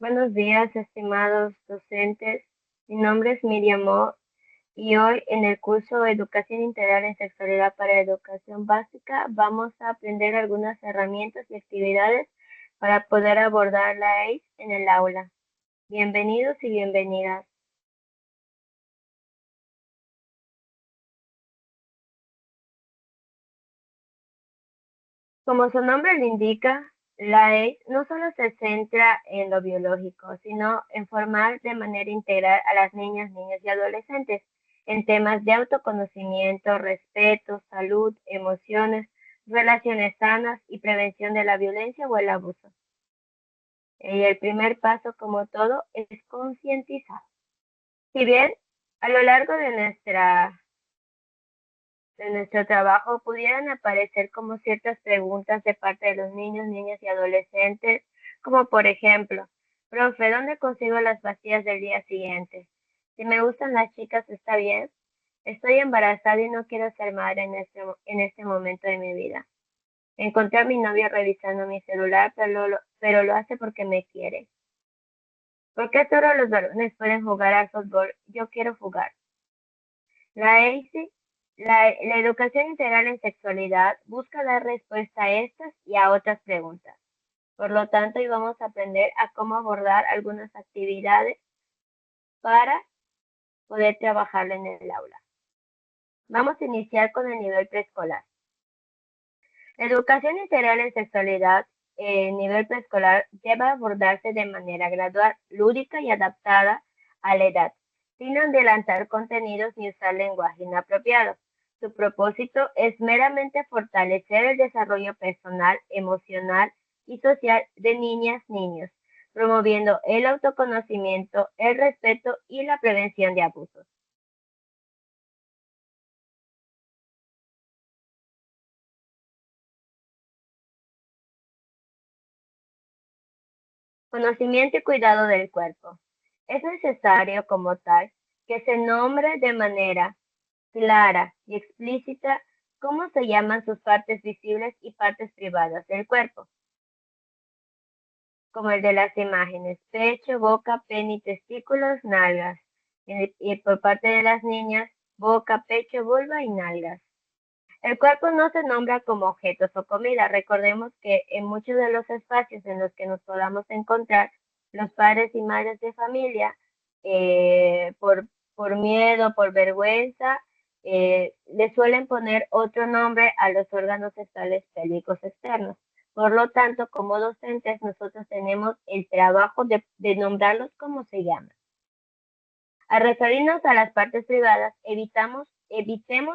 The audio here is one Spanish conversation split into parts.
Buenos días, estimados docentes. Mi nombre es Miriam Mo y hoy en el curso Educación Integral en Sexualidad para Educación Básica vamos a aprender algunas herramientas y actividades para poder abordar la AIDS en el aula. Bienvenidos y bienvenidas. Como su nombre lo indica, la AIDS no solo se centra en lo biológico, sino en formar de manera integral a las niñas, niños y adolescentes en temas de autoconocimiento, respeto, salud, emociones, relaciones sanas y prevención de la violencia o el abuso. Y el primer paso, como todo, es concientizar. Si bien a lo largo de nuestro trabajo pudieran aparecer como ciertas preguntas de parte de los niños, niñas y adolescentes, como por ejemplo, profe, ¿dónde consigo las pastillas del día siguiente? Si me gustan las chicas, ¿está bien? Estoy embarazada y no quiero ser madre en este momento de mi vida. Encontré a mi novio revisando mi celular, pero lo hace porque me quiere. ¿Por qué todos los varones pueden jugar al fútbol? Yo quiero jugar. La EISI, la educación integral en sexualidad, busca dar respuesta a estas y a otras preguntas. Por lo tanto, hoy vamos a aprender a cómo abordar algunas actividades para poder trabajarla en el aula. Vamos a iniciar con el nivel preescolar. La educación integral en sexualidad en nivel preescolar debe abordarse de manera gradual, lúdica y adaptada a la edad, sin adelantar contenidos ni usar lenguaje inapropiado. Su propósito es meramente fortalecer el desarrollo personal, emocional y social de niñas, niños, promoviendo el autoconocimiento, el respeto y la prevención de abusos. Conocimiento y cuidado del cuerpo. Es necesario como tal que se nombre de manera clara y explícita cómo se llaman sus partes visibles y partes privadas del cuerpo, como el de las imágenes, pecho, boca, pene y testículos, nalgas. Y por parte de las niñas, boca, pecho, vulva y nalgas. El cuerpo no se nombra como objetos o comida. Recordemos que en muchos de los espacios en los que nos podamos encontrar, los padres y madres de familia, por miedo, por vergüenza, le suelen poner otro nombre a los órganos sexuales pélvicos externos. Por lo tanto, como docentes, nosotros tenemos el trabajo de nombrarlos como se llaman. Al referirnos a las partes privadas, evitemos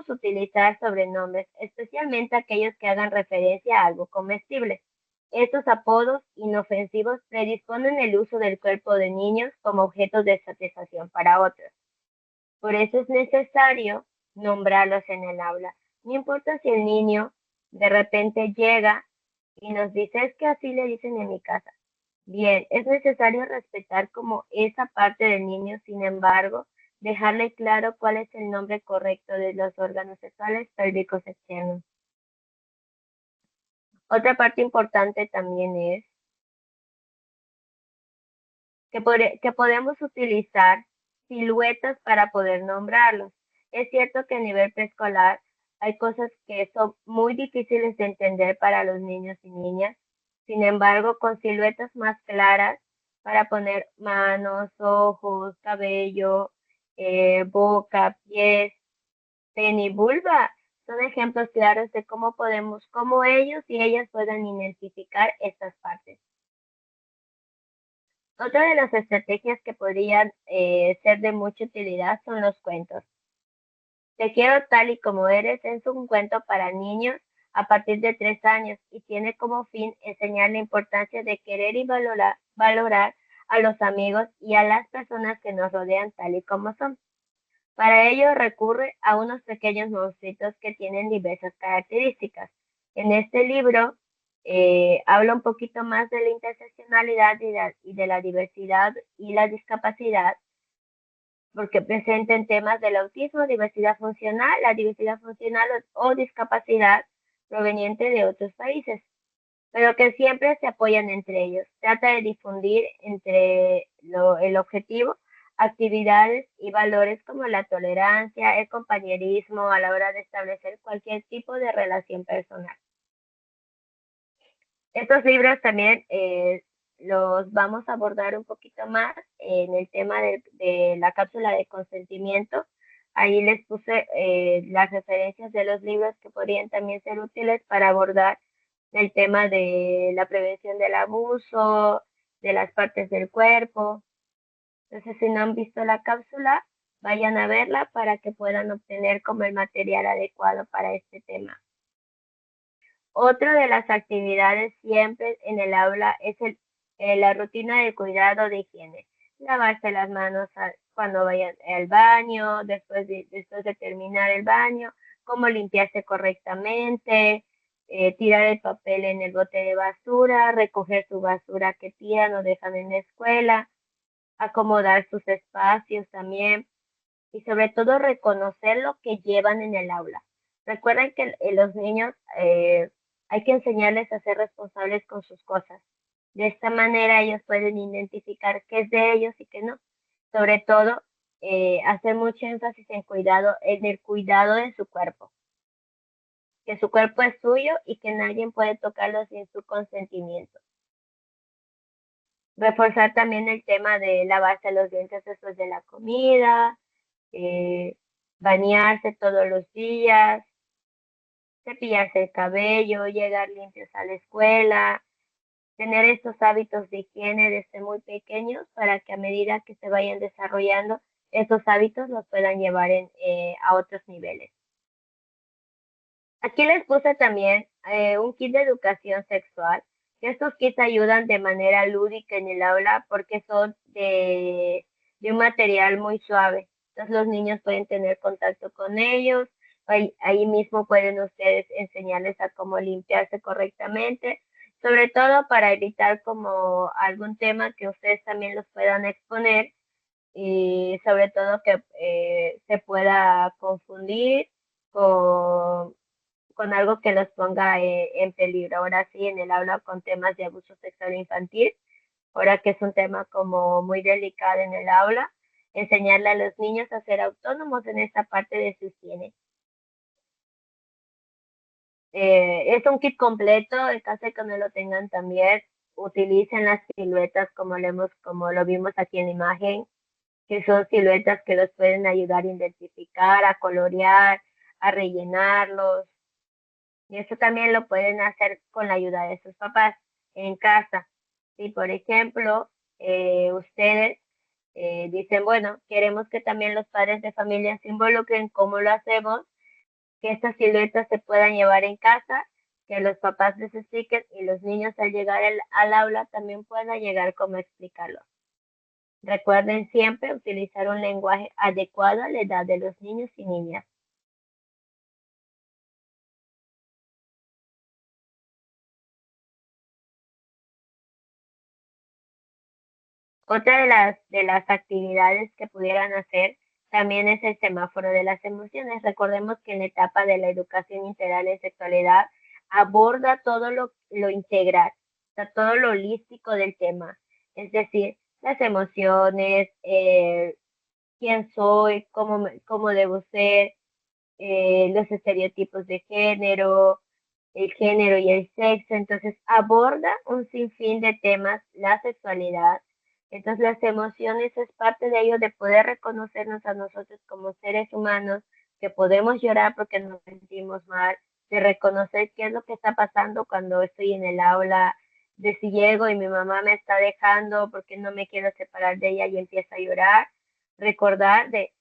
utilizar sobrenombres, especialmente aquellos que hagan referencia a algo comestible. Estos apodos inofensivos predisponen el uso del cuerpo de niños como objetos de satisfacción para otros. Por eso es necesario nombrarlos en el aula. No importa si el niño de repente llega y nos dice, es que así le dicen en mi casa. Bien, es necesario respetar como esa parte del niño, sin embargo, dejarle claro cuál es el nombre correcto de los órganos sexuales pélvicos externos. Otra parte importante también es que podemos utilizar siluetas para poder nombrarlos. Es cierto que a nivel preescolar hay cosas que son muy difíciles de entender para los niños y niñas. Sin embargo, con siluetas más claras para poner manos, ojos, cabello, boca, pies, pene y vulva, son ejemplos claros de cómo ellos y ellas pueden identificar estas partes. Otra de las estrategias que podrían ser de mucha utilidad son los cuentos. Te quiero tal y como eres es un cuento para niños a partir de 3 años y tiene como fin enseñar la importancia de querer y valorar a los amigos y a las personas que nos rodean tal y como son. Para ello recurre a unos pequeños monstruitos que tienen diversas características. En este libro habla un poquito más de la interseccionalidad y de la diversidad y la discapacidad, porque presenten temas del autismo, diversidad funcional, la diversidad funcional o discapacidad proveniente de otros países. pero que siempre se apoyan entre ellos. Trata de difundir el objetivo actividades y valores como la tolerancia, el compañerismo a la hora de establecer cualquier tipo de relación personal. Estos libros también los vamos a abordar un poquito más en el tema de la cápsula de consentimiento. Ahí les puse las referencias de los libros que podrían también ser útiles para abordar el tema de la prevención del abuso, de las partes del cuerpo. Entonces, si no han visto la cápsula, vayan a verla para que puedan obtener como el material adecuado para este tema. Otra de las actividades siempre en el aula es la rutina de cuidado de higiene. Lavarse las manos cuando vayan al baño, después de terminar el baño, cómo limpiarse correctamente, tirar el papel en el bote de basura, recoger su basura que tiran o dejan en la escuela, acomodar sus espacios también y sobre todo reconocer lo que llevan en el aula. Recuerden que los niños hay que enseñarles a ser responsables con sus cosas. De esta manera ellos pueden identificar qué es de ellos y qué no. Sobre todo, hacer mucho énfasis en el cuidado de su cuerpo, que su cuerpo es suyo y que nadie puede tocarlo sin su consentimiento. Reforzar también el tema de lavarse los dientes después de la comida, eh, bañarse todos los días, cepillarse el cabello, llegar limpios a la escuela, tener estos hábitos de higiene desde muy pequeños para que a medida que se vayan desarrollando, estos hábitos los puedan llevar a otros niveles. Aquí les puse también un kit de educación sexual, que estos kits ayudan de manera lúdica en el aula porque son de un material muy suave. Entonces los niños pueden tener contacto con ellos, ahí mismo pueden ustedes enseñarles a cómo limpiarse correctamente, sobre todo para evitar como algún tema que ustedes también los puedan exponer y sobre todo que se pueda confundir con algo que los ponga en peligro. Ahora sí, en el aula con temas de abuso sexual infantil, ahora que es un tema como muy delicado en el aula, enseñarle a los niños a ser autónomos en esta parte de su higiene. Es un kit completo, en caso de que no lo tengan también, utilicen las siluetas como lo vimos aquí en la imagen, que son siluetas que los pueden ayudar a identificar, a colorear, a rellenarlos. Y eso también lo pueden hacer con la ayuda de sus papás en casa. Si, por ejemplo, ustedes dicen, bueno, queremos que también los padres de familia se involucren, ¿cómo lo hacemos? Que estas siluetas se puedan llevar en casa, que los papás les expliquen y los niños al llegar al aula también puedan llegar como explicarlo. Recuerden siempre utilizar un lenguaje adecuado a la edad de los niños y niñas. Otra de las actividades que pudieran hacer también es el semáforo de las emociones. Recordemos que en la etapa de la educación integral en sexualidad aborda todo lo integral, o sea, todo lo holístico del tema. Es decir, las emociones, quién soy, cómo debo ser, los estereotipos de género, el género y el sexo. Entonces aborda un sinfín de temas, la sexualidad. Entonces las emociones es parte de ello, de poder reconocernos a nosotros como seres humanos, que podemos llorar porque nos sentimos mal, de reconocer qué es lo que está pasando cuando estoy en el aula, de si llego y mi mamá me está dejando porque no me quiero separar de ella y empiezo a llorar, recordar de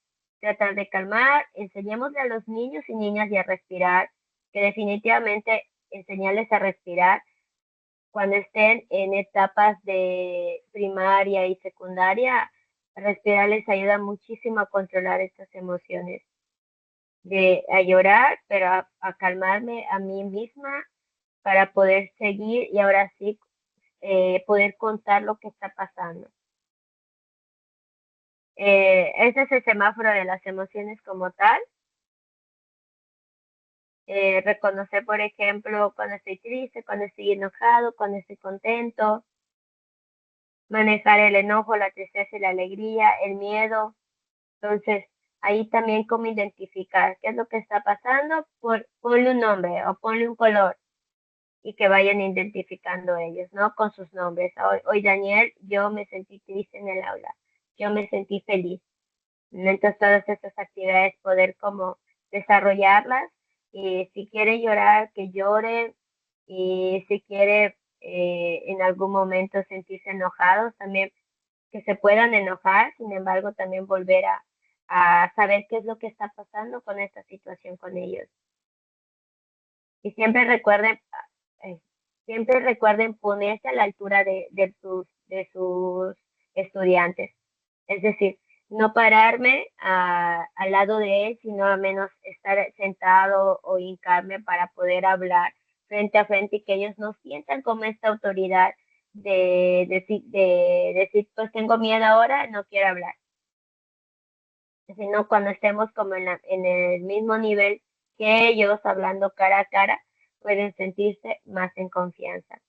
tratar de calmar, enseñémosle a los niños y niñas y a respirar, que definitivamente enseñarles a respirar cuando estén en etapas de primaria y secundaria, respirar les ayuda muchísimo a controlar estas emociones, de a llorar, pero a calmarme a mí misma para poder seguir y ahora sí poder contar lo que está pasando. Ese es el semáforo de las emociones como tal. reconocer, por ejemplo, cuando estoy triste, cuando estoy enojado, cuando estoy contento, manejar el enojo, la tristeza y la alegría, el miedo. Entonces, ahí también cómo identificar qué es lo que está pasando, ponle un nombre o ponle un color y que vayan identificando ellos, ¿no? Con sus nombres. Hoy Daniel, yo me sentí triste en el aula, yo me sentí feliz. Entonces, todas estas actividades, poder como desarrollarlas y si quiere llorar, que llore y si quiere en algún momento sentirse enojados, también que se puedan enojar, sin embargo, también volver a saber qué es lo que está pasando con esta situación con ellos. Y eh, siempre recuerden ponerse a la altura de sus estudiantes. Es decir, no pararme al lado de él, sino al menos estar sentado o hincarme para poder hablar frente a frente y que ellos no sientan como esta autoridad de decir, pues tengo miedo ahora, no quiero hablar. Sino cuando estemos como en el mismo nivel que ellos, hablando cara a cara, pueden sentirse más en confianza.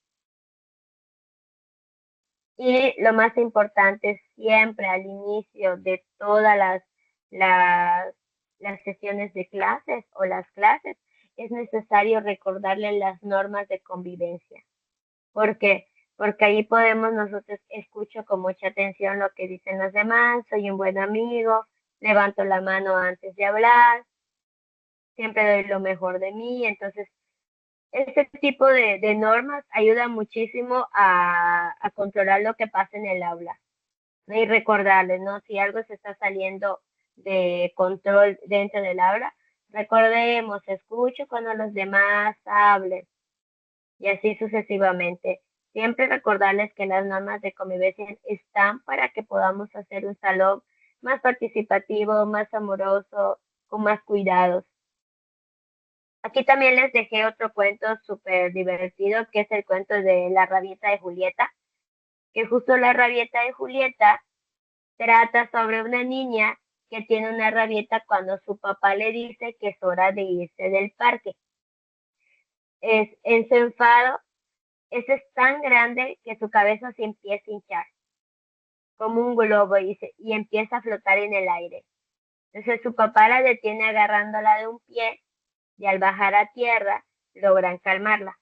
Y lo más importante, siempre al inicio de todas las, las sesiones de clases o las clases, es necesario recordarle las normas de convivencia. ¿Por qué? Porque ahí podemos nosotros, escucho con mucha atención lo que dicen los demás, soy un buen amigo, levanto la mano antes de hablar, siempre doy lo mejor de mí. Entonces, este tipo de normas ayuda muchísimo a controlar lo que pasa en el aula, ¿no? Y recordarles, ¿no? Si algo se está saliendo de control dentro del aula, recordemos, escucho cuando los demás hablen y así sucesivamente. Siempre recordarles que las normas de convivencia están para que podamos hacer un salón más participativo, más amoroso, con más cuidados. Aquí también les dejé otro cuento súper divertido, que es el cuento de la rabieta de Julieta, que justo la rabieta de Julieta trata sobre una niña que tiene una rabieta cuando su papá le dice que es hora de irse del parque. En su enfado, ese es tan grande que su cabeza se empieza a hinchar, como un globo, y empieza a flotar en el aire. Entonces su papá la detiene agarrándola de un pie y al bajar a tierra logran calmarla.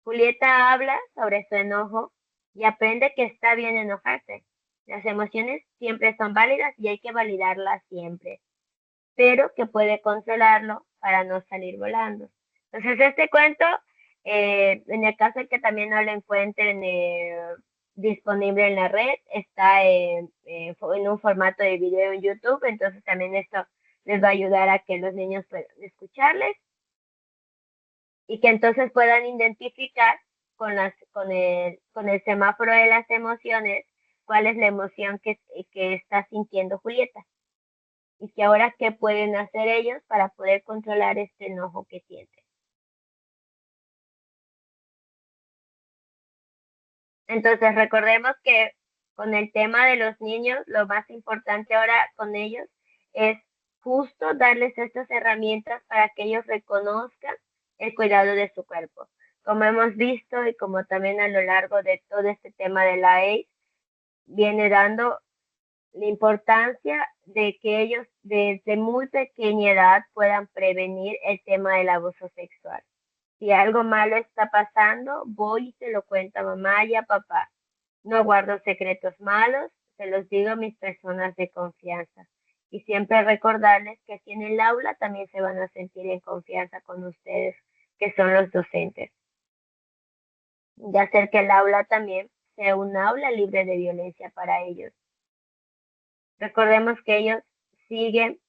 Julieta habla sobre su enojo y aprende que está bien enojarse. Las emociones siempre son válidas y hay que validarlas siempre, pero que puede controlarlo para no salir volando. Entonces, este cuento, en el caso de que también no lo encuentren disponible en la red, está en un formato de video en YouTube, entonces también esto les va a ayudar a que los niños puedan escucharles y que entonces puedan identificar con el semáforo de las emociones cuál es la emoción que está sintiendo Julieta y que ahora qué pueden hacer ellos para poder controlar este enojo que sienten. Entonces recordemos que con el tema de los niños, lo más importante ahora con ellos es justo darles estas herramientas para que ellos reconozcan el cuidado de su cuerpo. Como hemos visto y como también a lo largo de todo este tema de la AIDS, viene dando la importancia de que ellos desde muy pequeña edad puedan prevenir el tema del abuso sexual. Si algo malo está pasando, voy y se lo cuento a mamá y a papá. No guardo secretos malos, se los digo a mis personas de confianza. Y siempre recordarles que aquí en el aula también se van a sentir en confianza con ustedes, que son los docentes. Y hacer que el aula también sea un aula libre de violencia para ellos. Recordemos que ellos siguen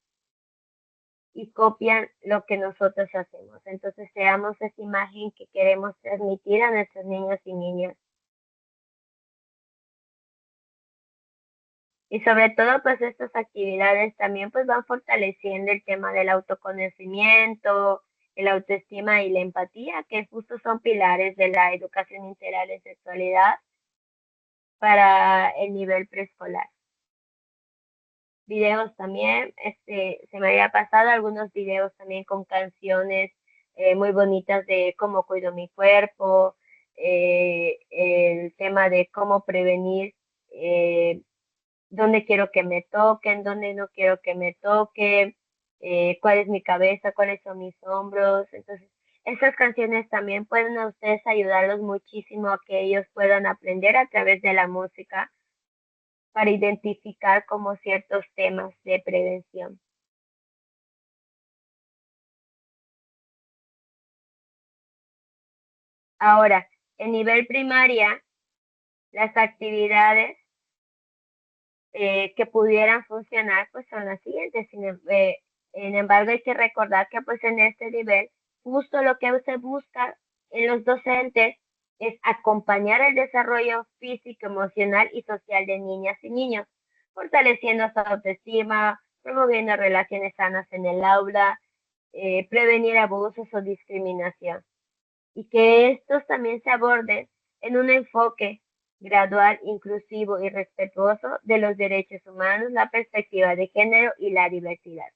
y copian lo que nosotros hacemos. Entonces seamos esa imagen que queremos transmitir a nuestros niños y niñas. Y sobre todo, pues estas actividades también pues van fortaleciendo el tema del autoconocimiento, el autoestima y la empatía, que justo son pilares de la educación integral en sexualidad para el nivel preescolar. videos también, se me había pasado algunos videos también con canciones muy bonitas de cómo cuido mi cuerpo, el tema de cómo prevenir, eh, dónde quiero que me toquen, dónde no quiero que me toquen, cuál es mi cabeza, cuáles son mis hombros. Entonces, estas canciones también pueden a ustedes ayudarlos muchísimo a que ellos puedan aprender a través de la música para identificar como ciertos temas de prevención. Ahora, en nivel primaria, las actividades que pudieran funcionar pues son las siguientes. Sin embargo, hay que recordar que pues en este nivel, justo lo que se busca en los docentes es acompañar el desarrollo físico, emocional y social de niñas y niños, fortaleciendo su autoestima, promoviendo relaciones sanas en el aula, prevenir abusos o discriminación, y que estos también se aborden en un enfoque gradual, inclusivo y respetuoso de los derechos humanos, la perspectiva de género y la diversidad.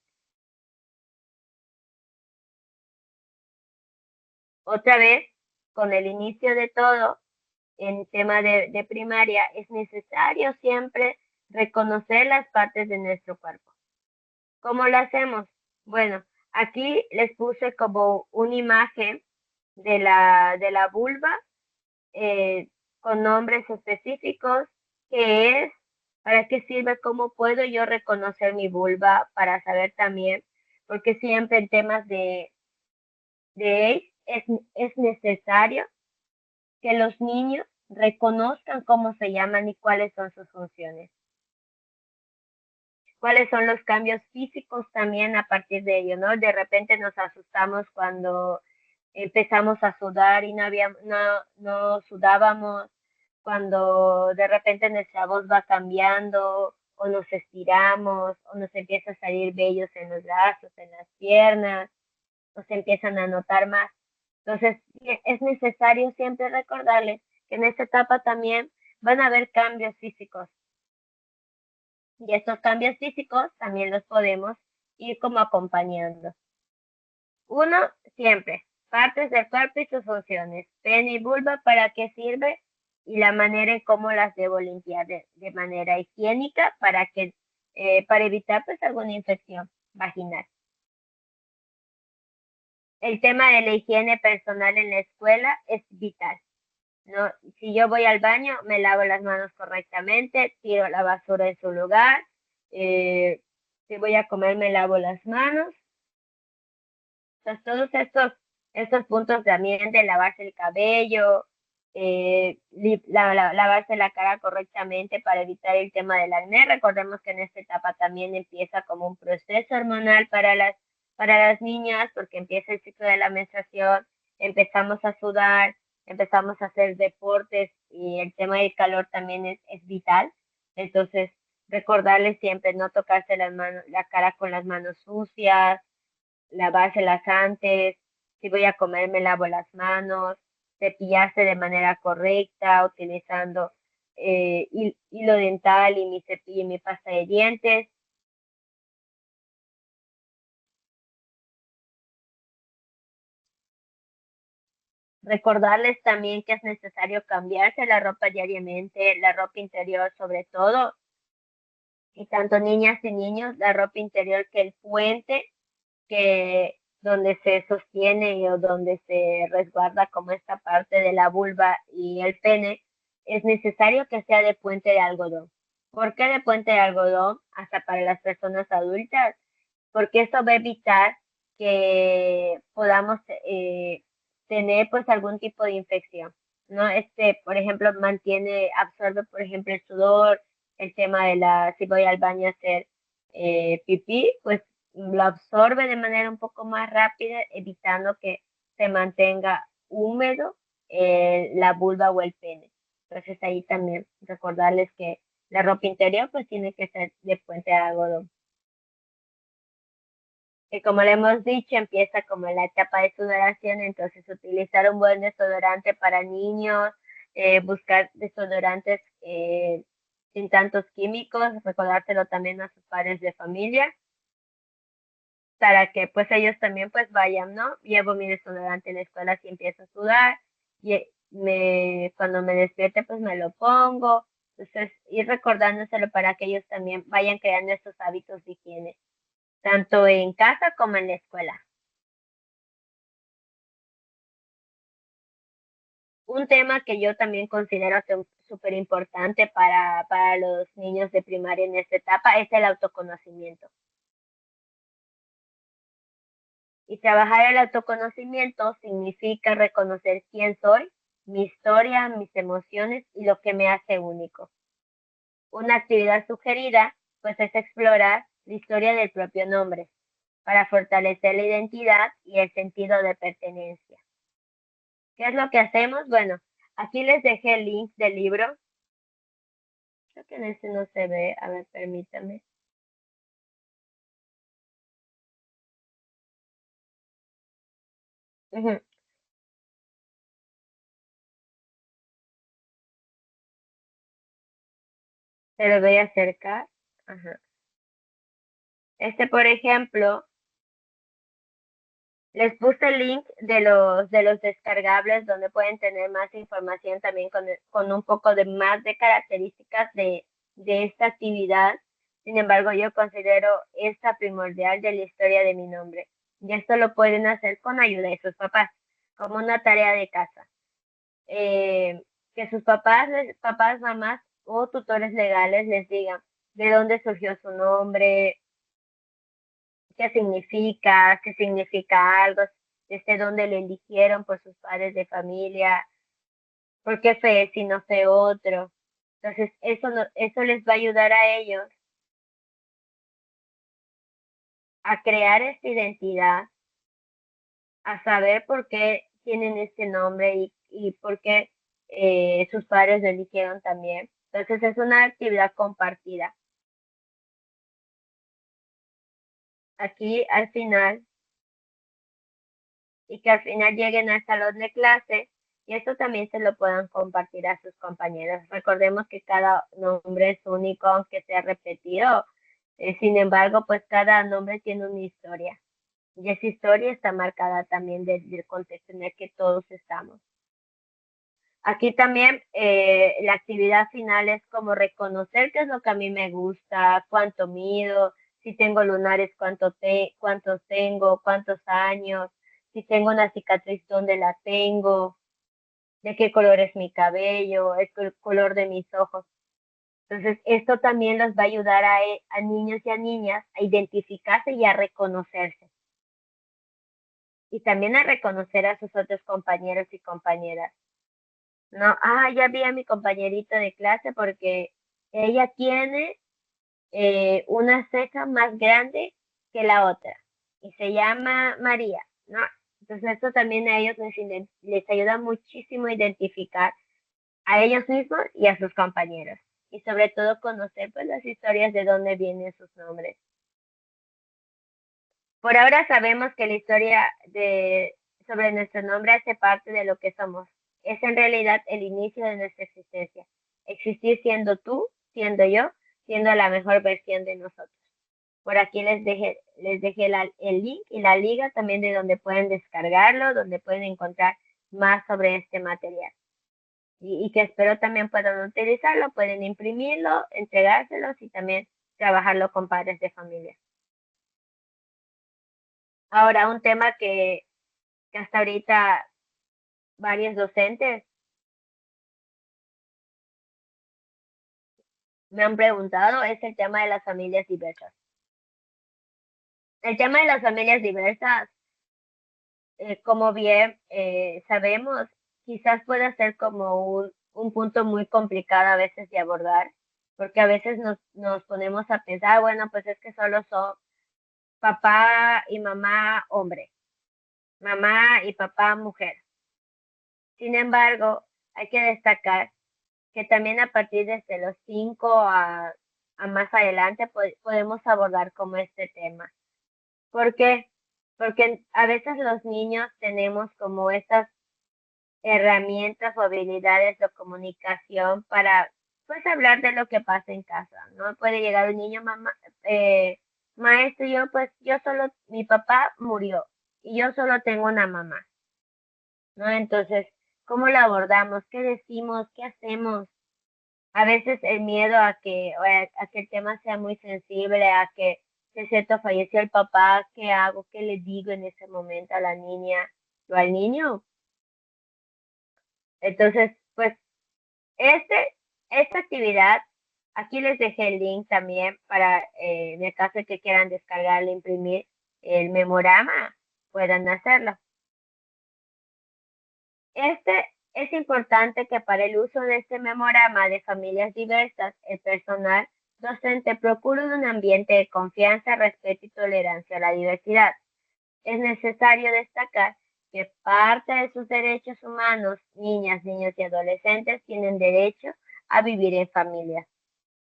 Otra vez, con el inicio de todo, en tema de primaria, es necesario siempre reconocer las partes de nuestro cuerpo. ¿Cómo lo hacemos? Bueno, aquí les puse como una imagen de la vulva, eh, con nombres específicos, qué es, para qué sirve, cómo puedo yo reconocer mi vulva para saber también, porque siempre en temas de AIDS es necesario que los niños reconozcan cómo se llaman y cuáles son sus funciones, cuáles son los cambios físicos también a partir de ello, ¿no? De repente nos asustamos cuando empezamos a sudar y no sudábamos, cuando de repente nuestra voz va cambiando, o nos estiramos, o nos empieza a salir vellos en los brazos, en las piernas, o se empiezan a notar más. Entonces, es necesario siempre recordarles que en esta etapa también van a haber cambios físicos, y estos cambios físicos también los podemos ir como acompañando. Uno, siempre, partes del cuerpo y sus funciones, pene y vulva, para qué sirve y la manera en cómo las debo limpiar de manera higiénica para evitar pues alguna infección vaginal. El tema de la higiene personal en la escuela es vital, ¿no? Si yo voy al baño, me lavo las manos correctamente, tiro la basura en su lugar, si voy a comer, me lavo las manos. Entonces, todos estos puntos también de lavarse el cabello, lavarse la cara correctamente para evitar el tema del acné. Recordemos que en esta etapa también empieza como un proceso hormonal para las niñas, porque empieza el ciclo de la menstruación, empezamos a sudar, empezamos a hacer deportes, y el tema del calor también es vital. Entonces, recordarles siempre no tocarse las manos, la cara con las manos sucias, lavárselas antes, si voy a comer me lavo las manos, cepillarse de manera correcta, utilizando hilo dental y mi cepillo y mi pasta de dientes. Recordarles también que es necesario cambiarse la ropa diariamente, la ropa interior sobre todo, y tanto niñas y niños, la ropa interior, que el puente que donde se sostiene o donde se resguarda como esta parte de la vulva y el pene, es necesario que sea de puente de algodón. ¿Por qué de puente de algodón? Hasta para las personas adultas, porque esto va a evitar que podamos tener pues algún tipo de infección, ¿no? Por ejemplo, absorbe, por ejemplo, el sudor, el tema si voy al baño a hacer pipí, pues lo absorbe de manera un poco más rápida, evitando que se mantenga húmedo la vulva o el pene. Entonces ahí también recordarles que la ropa interior pues tiene que ser de puente de algodón. Y como le hemos dicho, empieza como la etapa de sudoración, entonces utilizar un buen desodorante para niños, buscar desodorantes sin tantos químicos, recordárselo también a sus padres de familia, para que pues ellos también pues vayan, ¿no? Llevo mi desodorante en la escuela si empiezo a sudar, y cuando me despierte pues me lo pongo, entonces ir recordándoselo para que ellos también vayan creando estos hábitos de higiene, tanto en casa como en la escuela. Un tema que yo también considero súper importante para los niños de primaria en esta etapa es el autoconocimiento. Y trabajar el autoconocimiento significa reconocer quién soy, mi historia, mis emociones y lo que me hace único. Una actividad sugerida, pues, es explorar la historia del propio nombre para fortalecer la identidad y el sentido de pertenencia. ¿Qué es lo que hacemos? Bueno, aquí les dejé el link del libro. Creo que en este no se ve. A ver, permítame. Ujú, se lo voy a acercar. Ajá. Este, por ejemplo, les puse el link de los descargables donde pueden tener más información también con un poco de más de características de esta actividad. Sin embargo, yo considero esta primordial de la historia de mi nombre. Y esto lo pueden hacer con ayuda de sus papás, como una tarea de casa. Eh, que sus papás, papás, mamás o tutores legales les digan de dónde surgió su nombre, qué significa algo, desde dónde lo eligieron por sus padres de familia, por qué fue él si no fue otro. Entonces, eso, eso les va a ayudar a ellos a crear esta identidad, a saber por qué tienen este nombre y por qué sus padres lo eligieron también. Entonces, es una actividad compartida. Aquí al final y que al final lleguen al salón de clase y esto también se lo puedan compartir a sus compañeros. Recordemos que cada nombre es único, aunque sea repetido. Sin embargo, pues cada nombre tiene una historia y esa historia está marcada también del contexto en el que todos estamos. Aquí también la actividad final es como reconocer qué es lo que a mí me gusta, cuánto mido, si tengo lunares, cuántos tengo, cuántos años, si tengo una cicatriz, dónde la tengo, de qué color es mi cabello, el color de mis ojos. Entonces, esto también los va a ayudar a niños y a niñas a identificarse y a reconocerse. Y también a reconocer a sus otros compañeros y compañeras. No, ya vi a mi compañerito de clase porque ella tiene una ceja más grande que la otra y se llama María, ¿no? Entonces esto también a ellos les ayuda muchísimo a identificar a ellos mismos y a sus compañeros y sobre todo conocer pues las historias de dónde vienen sus nombres. Por ahora sabemos que la historia sobre nuestro nombre hace parte de lo que somos. Es en realidad el inicio de nuestra existencia. Existir siendo tú, siendo yo, siendo la mejor versión de nosotros. Por aquí les dejé el link y la liga también de donde pueden descargarlo, donde pueden encontrar más sobre este material. Y que espero también puedan utilizarlo, pueden imprimirlo, entregárselos y también trabajarlo con padres de familia. Ahora, un tema que hasta ahorita varios docentes me han preguntado es el tema de las familias diversas. El tema de las familias diversas, como bien sabemos, quizás pueda ser como un punto muy complicado a veces de abordar, porque a veces nos ponemos a pensar, bueno, pues es que solo son papá y mamá hombre, mamá y papá mujer. Sin embargo, hay que destacar que también a partir desde los 5 a más adelante podemos abordar como este tema. ¿Por qué? Porque a veces los niños tenemos como estas herramientas o habilidades de comunicación para pues hablar de lo que pasa en casa. No puede llegar un niño, mamá, maestro, yo solo, mi papá murió y yo solo tengo una mamá, ¿no? Entonces, ¿cómo lo abordamos? ¿Qué decimos? ¿Qué hacemos? A veces el miedo a que el tema sea muy sensible, a que si es cierto falleció el papá, ¿qué hago? ¿Qué le digo en ese momento a la niña o al niño? Entonces, pues esta actividad, aquí les dejé el link también para, en el caso de que quieran descargarlo, imprimir el memorama, puedan hacerlo. Este es importante que para el uso de este memorama de familias diversas, el personal docente procure un ambiente de confianza, respeto y tolerancia a la diversidad. Es necesario destacar que parte de sus derechos humanos, niñas, niños y adolescentes tienen derecho a vivir en familia.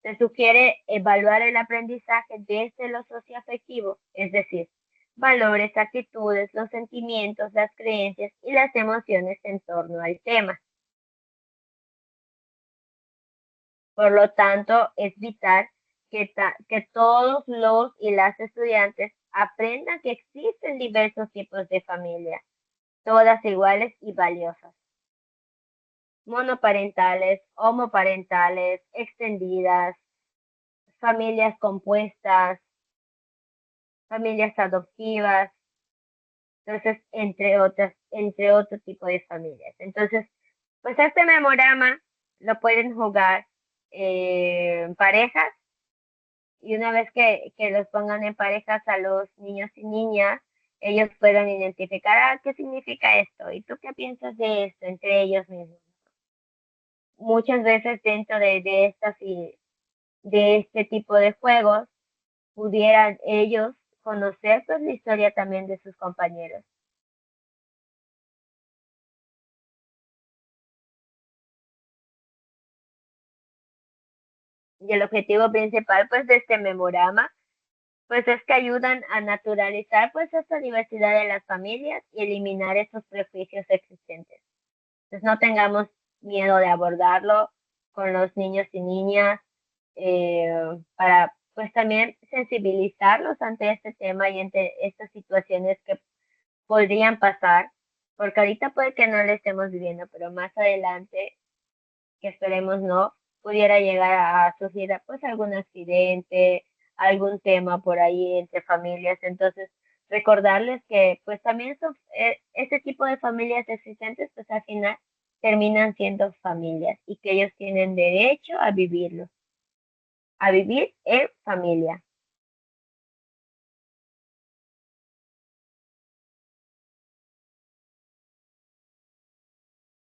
Se sugiere evaluar el aprendizaje desde lo socioafectivo, es decir, valores, actitudes, los sentimientos, las creencias y las emociones en torno al tema. Por lo tanto, es vital que todos los y las estudiantes aprendan que existen diversos tipos de familia, todas iguales y valiosas. Monoparentales, homoparentales, extendidas, familias compuestas, familias adoptivas, entonces, entre otro tipo de familias. Entonces, pues este memorama lo pueden jugar en parejas y una vez que los pongan en parejas a los niños y niñas, ellos puedan identificar, ¿qué significa esto? ¿Y tú qué piensas de esto entre ellos mismos? Muchas veces dentro de estas y de este tipo de juegos pudieran ellos conocer pues la historia también de sus compañeros. Y el objetivo principal pues de este memorama pues es que ayudan a naturalizar pues esta diversidad de las familias y eliminar esos prejuicios existentes. Entonces no tengamos miedo de abordarlo con los niños y niñas eh, para pues también sensibilizarlos ante este tema y ante estas situaciones que podrían pasar, porque ahorita puede que no lo estemos viviendo, pero más adelante, que esperemos no, pudiera llegar a surgir pues algún accidente, algún tema por ahí entre familias. Entonces, recordarles que pues también son, este tipo de familias existentes pues al final terminan siendo familias y que ellos tienen derecho a vivir en familia.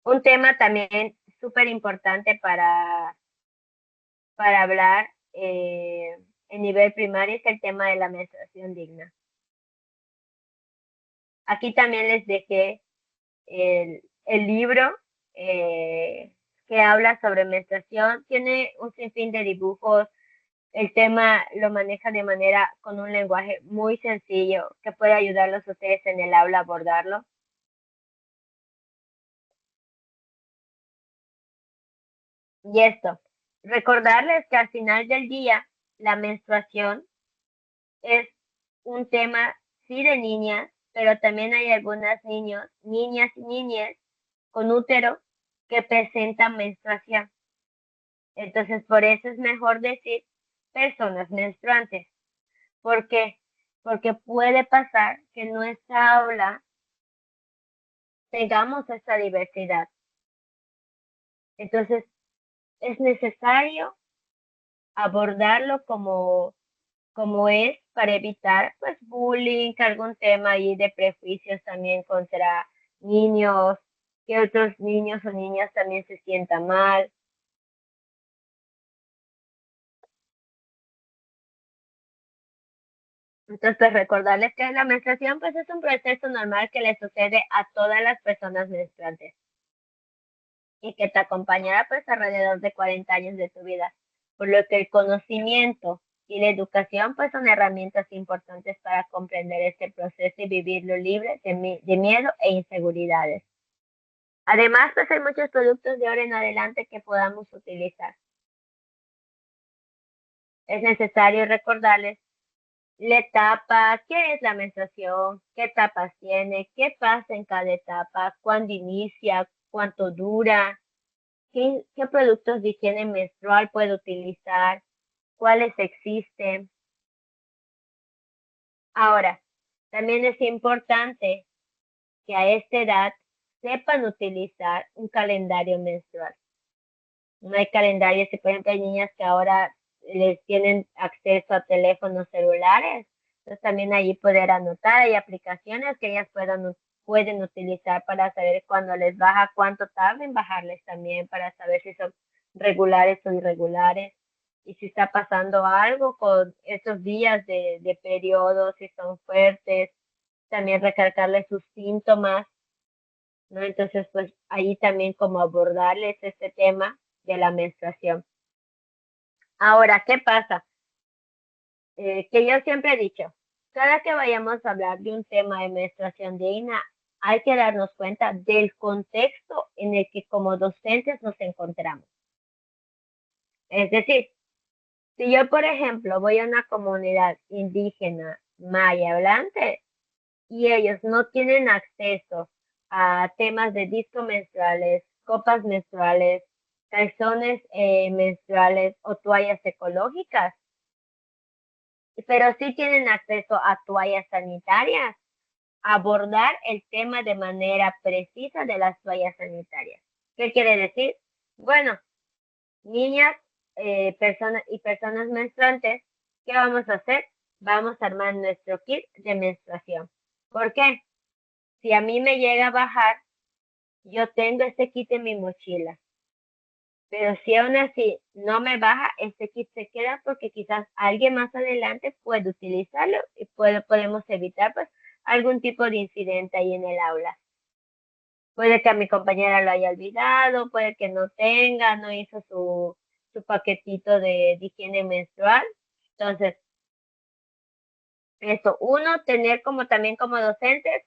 Un tema también súper importante para hablar en nivel primario es el tema de la menstruación digna. Aquí también les dejé el libro que habla sobre menstruación. Tiene un sinfín de dibujos. El tema lo maneja de manera con un lenguaje muy sencillo que puede ayudarlos a ustedes en el aula a abordarlo. Y esto, recordarles que al final del día la menstruación es un tema, sí, de niñas, pero también hay algunas niños, niñas y niñas con útero que presentan menstruación. Entonces, por eso es mejor decir personas menstruantes. ¿Por qué? Porque puede pasar que en nuestra aula tengamos esta diversidad. Entonces, es necesario abordarlo como es para evitar pues bullying, algún tema ahí de prejuicios también contra niños, que otros niños o niñas también se sientan mal. Entonces, pues recordarles que la menstruación pues es un proceso normal que le sucede a todas las personas menstruantes y que te acompañará pues alrededor de 40 años de tu vida, por lo que el conocimiento y la educación pues son herramientas importantes para comprender este proceso y vivirlo libre de miedo e inseguridades. Además, pues hay muchos productos de ahora en adelante que podamos utilizar. Es necesario recordarles la etapa, qué es la menstruación, qué etapas tiene, qué pasa en cada etapa, cuándo inicia, cuánto dura, qué productos de higiene menstrual puede utilizar, cuáles existen. Ahora, también es importante que a esta edad sepan utilizar un calendario menstrual. No hay calendarios, si por ejemplo hay niñas que ahora les tienen acceso a teléfonos celulares, entonces también allí poder anotar, hay aplicaciones que ellas pueden utilizar para saber cuándo les baja, cuánto tarda en bajarles también, para saber si son regulares o irregulares, y si está pasando algo con esos días de periodo, si son fuertes, también recalcarles sus síntomas, ¿no? Entonces, pues ahí también como abordarles este tema de la menstruación. Ahora, ¿qué pasa? Que yo siempre he dicho, cada que vayamos a hablar de un tema de menstruación digna, hay que darnos cuenta del contexto en el que como docentes nos encontramos. Es decir, si yo, por ejemplo, voy a una comunidad indígena, maya, hablante, y ellos no tienen acceso a temas de discos menstruales, copas menstruales, calzones menstruales o toallas ecológicas, pero sí tienen acceso a toallas sanitarias, abordar el tema de manera precisa de las toallas sanitarias. ¿Qué quiere decir? Bueno, niñas personas menstruantes, ¿qué vamos a hacer? Vamos a armar nuestro kit de menstruación. ¿Por qué? Si a mí me llega a bajar, yo tengo este kit en mi mochila. Pero si aún así no me baja, este kit se queda porque quizás alguien más adelante puede utilizarlo y podemos evitar pues algún tipo de incidente ahí en el aula. Puede que a mi compañera lo haya olvidado, puede que no tenga, no hizo su paquetito de higiene menstrual. Entonces, eso, uno, tener como también como docentes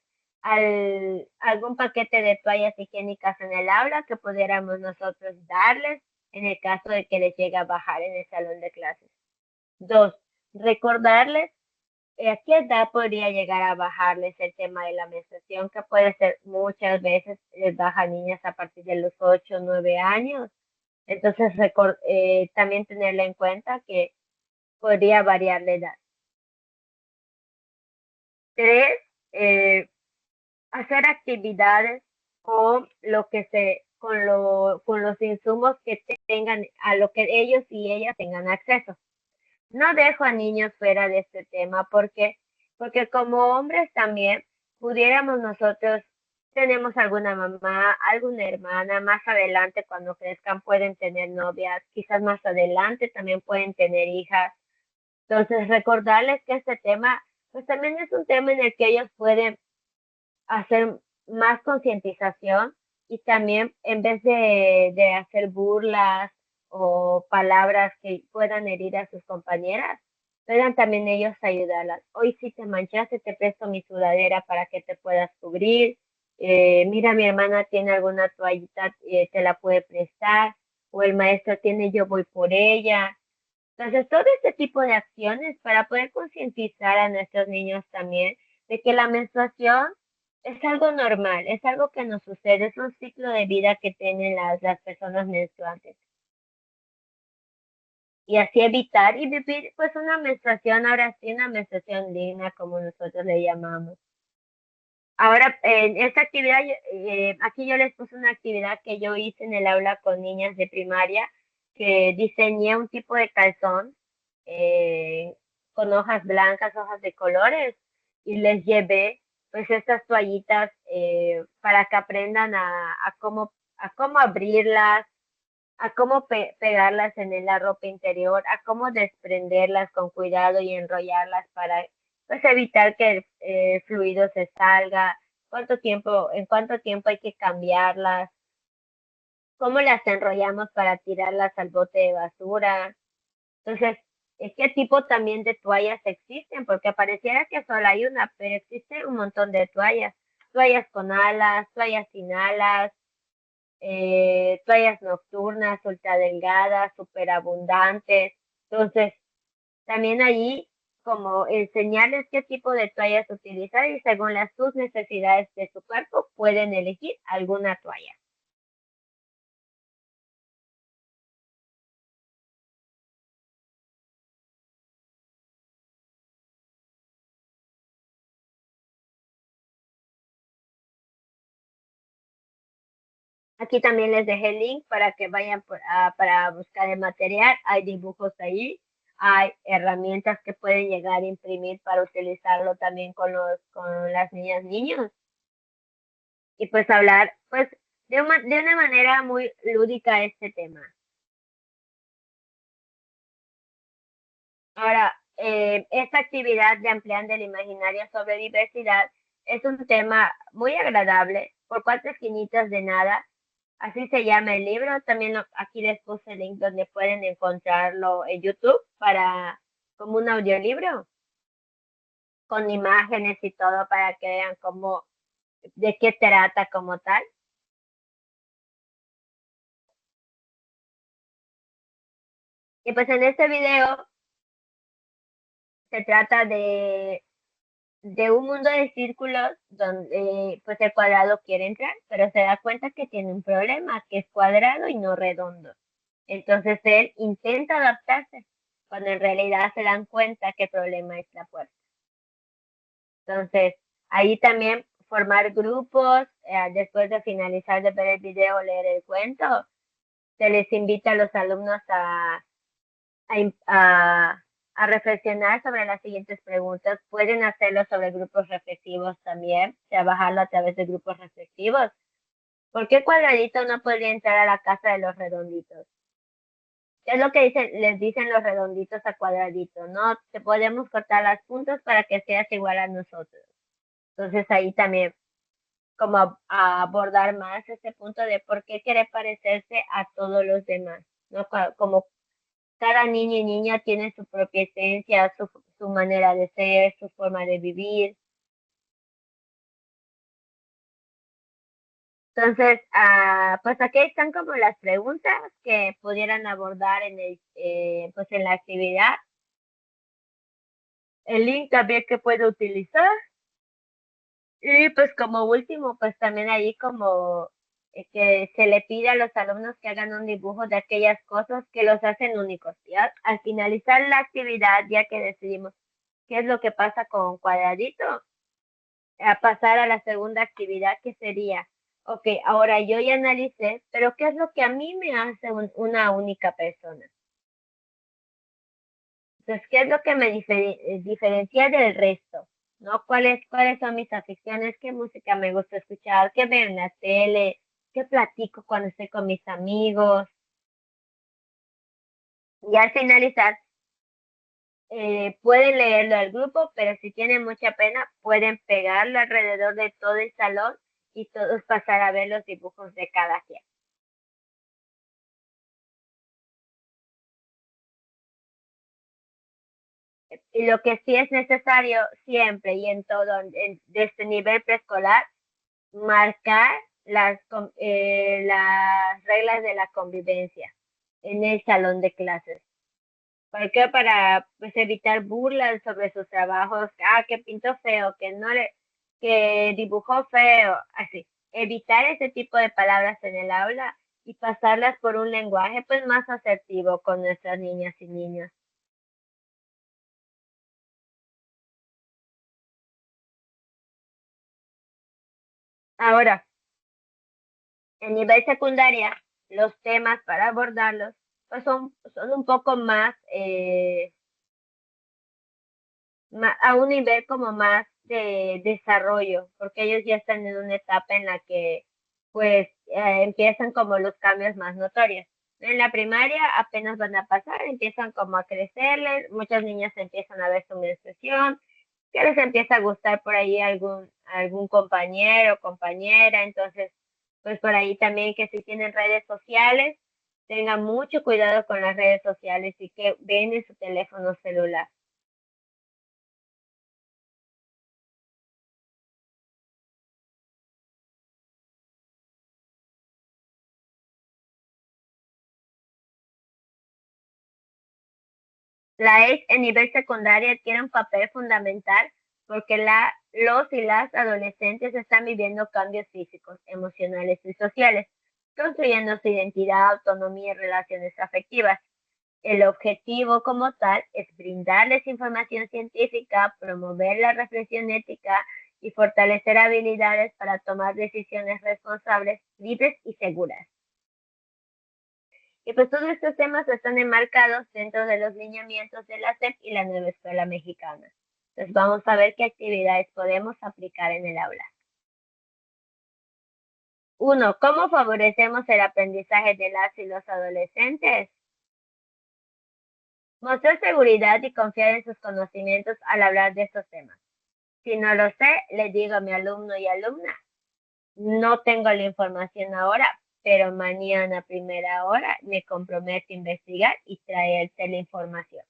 algún paquete de toallas higiénicas en el aula que pudiéramos nosotros darles en el caso de que les llegue a bajar en el salón de clases. Dos, recordarles a qué edad podría llegar a bajarles el tema de la menstruación, que puede ser muchas veces les baja a niñas a partir de los 8 o 9 años. Entonces, también tenerla en cuenta que podría variar la edad. Tres, eh, hacer actividades con lo que con los insumos que tengan, a lo que ellos y ellas tengan acceso. No dejo a niños fuera de este tema porque como hombres también pudiéramos nosotros, tenemos alguna mamá, alguna hermana, más adelante cuando crezcan pueden tener novias, quizás más adelante también pueden tener hijas. Entonces recordarles que este tema, pues también es un tema en el que ellos pueden hacer más concientización y también en vez de hacer burlas o palabras que puedan herir a sus compañeras, puedan también ellos ayudarlas. Hoy si te manchaste, te presto mi sudadera para que te puedas cubrir. Mira, mi hermana tiene alguna toallita, te la puede prestar. O el maestro tiene, yo voy por ella. Entonces, todo este tipo de acciones para poder concientizar a nuestros niños también de que la menstruación es algo normal, es algo que nos sucede, es un ciclo de vida que tienen las personas menstruantes. Y así evitar y vivir pues una menstruación, ahora sí, una menstruación digna, como nosotros le llamamos. Ahora, en esta actividad, aquí yo les puse una actividad que yo hice en el aula con niñas de primaria, que diseñé un tipo de calzón eh, con hojas blancas, hojas de colores, y les llevé pues estas toallitas para que aprendan a cómo abrirlas, a cómo pegarlas en la ropa interior, a cómo desprenderlas con cuidado y enrollarlas para pues evitar que el fluido se salga, en cuánto tiempo hay que cambiarlas, cómo las enrollamos para tirarlas al bote de basura. Entonces, ¿qué tipo también de toallas existen? Porque pareciera que solo hay una, pero existe un montón de toallas. Toallas con alas, toallas sin alas, toallas nocturnas, ultra delgadas, súper abundantes. Entonces, También allí como enseñarles qué tipo de toallas utilizar y según sus necesidades de su cuerpo pueden elegir alguna toalla. Aquí también les dejé el link para que vayan para buscar el material. Hay dibujos ahí, hay herramientas que pueden llegar a imprimir para utilizarlo también con las niñas niños y pues hablar pues de una manera muy lúdica este tema. Ahora, esta actividad de ampliando el imaginario sobre diversidad es un tema muy agradable por cuatro esquinitas de nada. Así se llama el libro. También aquí les puse el link donde pueden encontrarlo en YouTube para como un audiolibro con imágenes y todo para que vean cómo, de qué trata como tal. Y pues en este video se trata de un mundo de círculos donde pues el cuadrado quiere entrar, pero se da cuenta que tiene un problema, que es cuadrado y no redondo. Entonces él intenta adaptarse, cuando en realidad se dan cuenta que el problema es la puerta. Entonces, ahí también formar grupos, después de finalizar de ver el video o leer el cuento, se les invita a los alumnos a, im- a, a reflexionar sobre las siguientes preguntas. Pueden hacerlo sobre grupos reflexivos también, trabajarlo a través de grupos reflexivos. ¿Por qué cuadradito no podría entrar a la casa de los redonditos? ¿Qué es lo que les dicen los redonditos a cuadraditos? No, te podemos cortar las puntas para que seas igual a nosotros. Entonces ahí también como a abordar más este punto de por qué quiere parecerse a todos los demás, ¿no? Como cada niño y niña tiene su propia esencia, su manera de ser, su forma de vivir. Entonces, pues aquí están como las preguntas que pudieran abordar pues en la actividad. El link también que puedo utilizar. Y pues como último, pues también ahí como que se le pide a los alumnos que hagan un dibujo de aquellas cosas que los hacen únicos. ¿Ya? Al finalizar la actividad, ya que decidimos qué es lo que pasa con cuadradito, a pasar a la segunda actividad que sería, ok, ahora yo ya analicé, pero ¿qué es lo que a mí me hace una única persona? Entonces, ¿qué es lo que me diferencia del resto? ¿No? ¿Cuáles son mis aficiones? ¿Qué música me gusta escuchar? ¿Qué veo en la tele? ¿Qué platico cuando estoy con mis amigos? Y al finalizar, pueden leerlo al grupo, pero si tienen mucha pena, pueden pegarlo alrededor de todo el salón y todos pasar a ver los dibujos de cada quien. Y lo que sí es necesario siempre y en todo, desde nivel preescolar, marcar las reglas de la convivencia en el salón de clases. ¿Por qué? Para pues, evitar burlas sobre sus trabajos, que pintó feo, que dibujó feo, así. Evitar ese tipo de palabras en el aula y pasarlas por un lenguaje pues más asertivo con nuestras niñas y niños. Ahora, en nivel secundaria, los temas para abordarlos pues son un poco más a un nivel como más de desarrollo, porque ellos ya están en una etapa en la que pues empiezan como los cambios más notorios. En la primaria apenas van a pasar, empiezan como a crecerles, muchas niñas empiezan a ver su menstruación, que les empieza a gustar por ahí algún compañero o compañera, entonces pues por ahí también que si tienen redes sociales, tengan mucho cuidado con las redes sociales y que ven en su teléfono celular. La AIDS en nivel secundario adquiere un papel fundamental porque los y las adolescentes están viviendo cambios físicos, emocionales y sociales, construyendo su identidad, autonomía y relaciones afectivas. El objetivo como tal es brindarles información científica, promover la reflexión ética y fortalecer habilidades para tomar decisiones responsables, libres y seguras. Y pues todos estos temas están enmarcados dentro de los lineamientos de la SEP y la nueva escuela mexicana. Entonces vamos a ver qué actividades podemos aplicar en el aula. 1. ¿Cómo favorecemos el aprendizaje de las y los adolescentes? Mostrar seguridad y confiar en sus conocimientos al hablar de estos temas. Si no lo sé, le digo a mi alumno y alumna, no tengo la información ahora, pero mañana a primera hora me comprometo a investigar y traerte la información.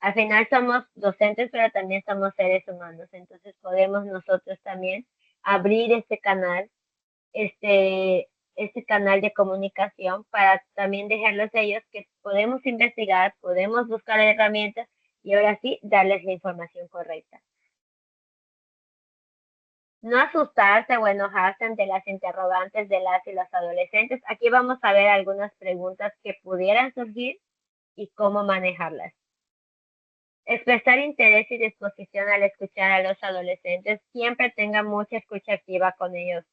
Al final somos docentes, pero también somos seres humanos, entonces podemos nosotros también abrir este canal de comunicación para también dejarlos a ellos que podemos investigar, podemos buscar herramientas y ahora sí darles la información correcta. No asustarse o enojarse ante las interrogantes de las y los adolescentes. Aquí vamos a ver algunas preguntas que pudieran surgir y cómo manejarlas. Expresar interés y disposición al escuchar a los adolescentes. Siempre tenga mucha escucha activa con ellos.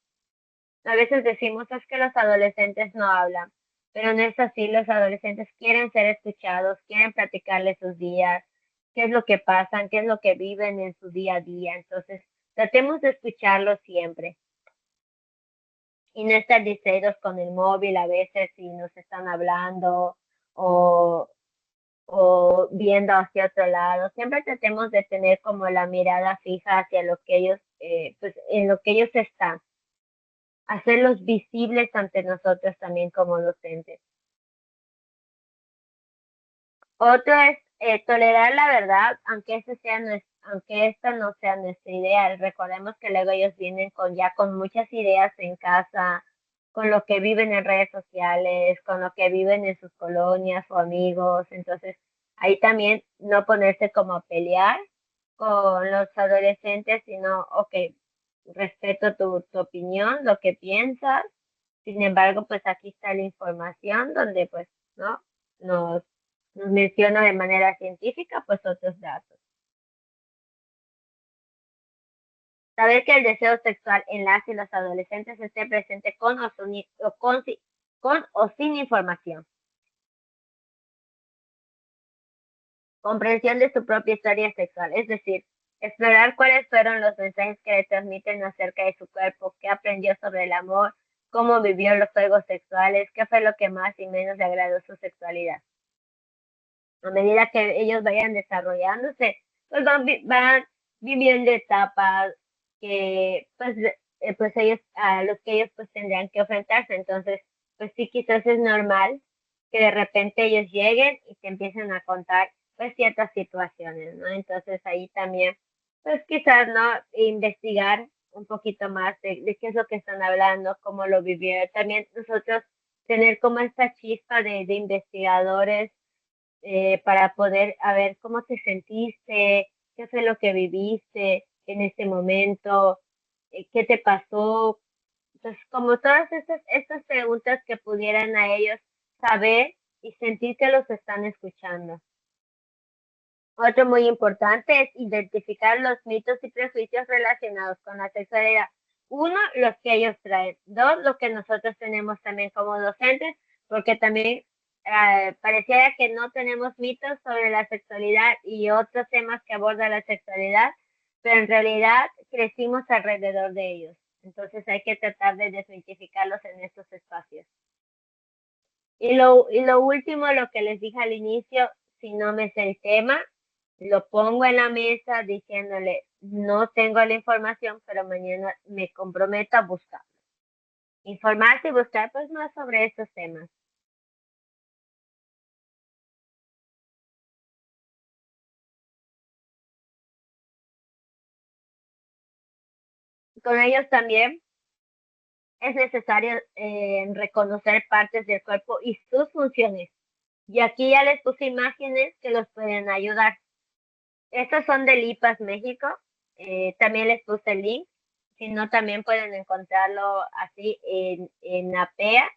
A veces decimos es que los adolescentes no hablan, pero no es así. Los adolescentes quieren ser escuchados, quieren platicarles sus días, qué es lo que pasan, qué es lo que viven en su día a día. Entonces, tratemos de escucharlos siempre y no estar distraídos con el móvil a veces si nos están hablando o, o viendo hacia otro lado. Siempre tratemos de tener como la mirada fija hacia lo que ellos, pues en lo que ellos están. Hacerlos visibles ante nosotros también como docentes. Otro es tolerar la verdad, aunque esta no sea nuestra idea. Recordemos que luego ellos vienen con muchas ideas en casa, con lo que viven en redes sociales, con lo que viven en sus colonias o amigos. Entonces, ahí también no ponerse como a pelear con los adolescentes, sino, ok, respeto tu opinión, lo que piensas. Sin embargo, pues aquí está la información donde pues, ¿no? Nos menciona de manera científica, pues otros datos. Saber que el deseo sexual en las y los adolescentes esté presente con o sin información. Comprensión de su propia historia sexual, es decir, explorar cuáles fueron los mensajes que le transmiten acerca de su cuerpo, qué aprendió sobre el amor, cómo vivió los juegos sexuales, qué fue lo que más y menos le agradó su sexualidad. A medida que ellos vayan desarrollándose, pues van viviendo etapas que pues ellos, a los que ellos pues tendrán que enfrentarse. Entonces, pues sí, quizás es normal que de repente ellos lleguen y te empiecen a contar pues ciertas situaciones, ¿no? Entonces ahí también, pues quizás, ¿no? Investigar un poquito más de qué es lo que están hablando, cómo lo vivieron. También nosotros tener como esta chispa de investigadores para poder a ver cómo te sentiste, qué fue lo que viviste en este momento, qué te pasó. Entonces, como todas estas preguntas que pudieran a ellos saber y sentir que los están escuchando. Otro muy importante es identificar los mitos y prejuicios relacionados con la sexualidad. Uno, los que ellos traen. Dos, lo que nosotros tenemos también como docentes, porque también pareciera que no tenemos mitos sobre la sexualidad y otros temas que aborda la sexualidad, pero en realidad crecimos alrededor de ellos. Entonces hay que tratar de desmitificarlos en estos espacios. Y lo último, lo que les dije al inicio, si no me sé el tema, lo pongo en la mesa diciéndole, no tengo la información, pero mañana me comprometo a buscar. Informarse y buscar pues más sobre estos temas. Con ellos también es necesario reconocer partes del cuerpo y sus funciones. Y aquí ya les puse imágenes que los pueden ayudar. Estos son de Lipas, México. También les puse el link. Si no, también pueden encontrarlo así en APEA,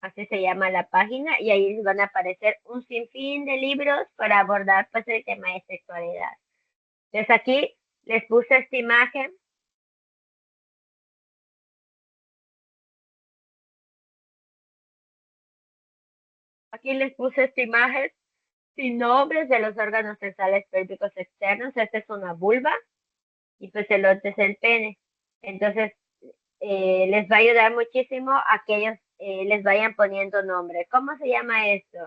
así se llama la página, y ahí les van a aparecer un sinfín de libros para abordar pues el tema de sexualidad. Entonces aquí les puse esta imagen. Aquí les puse esta imagen sin nombres de los órganos sexuales pélvicos externos. Esta es una vulva y pues el otro es el pene. Entonces, les va a ayudar muchísimo a que ellos les vayan poniendo nombre. ¿Cómo se llama esto?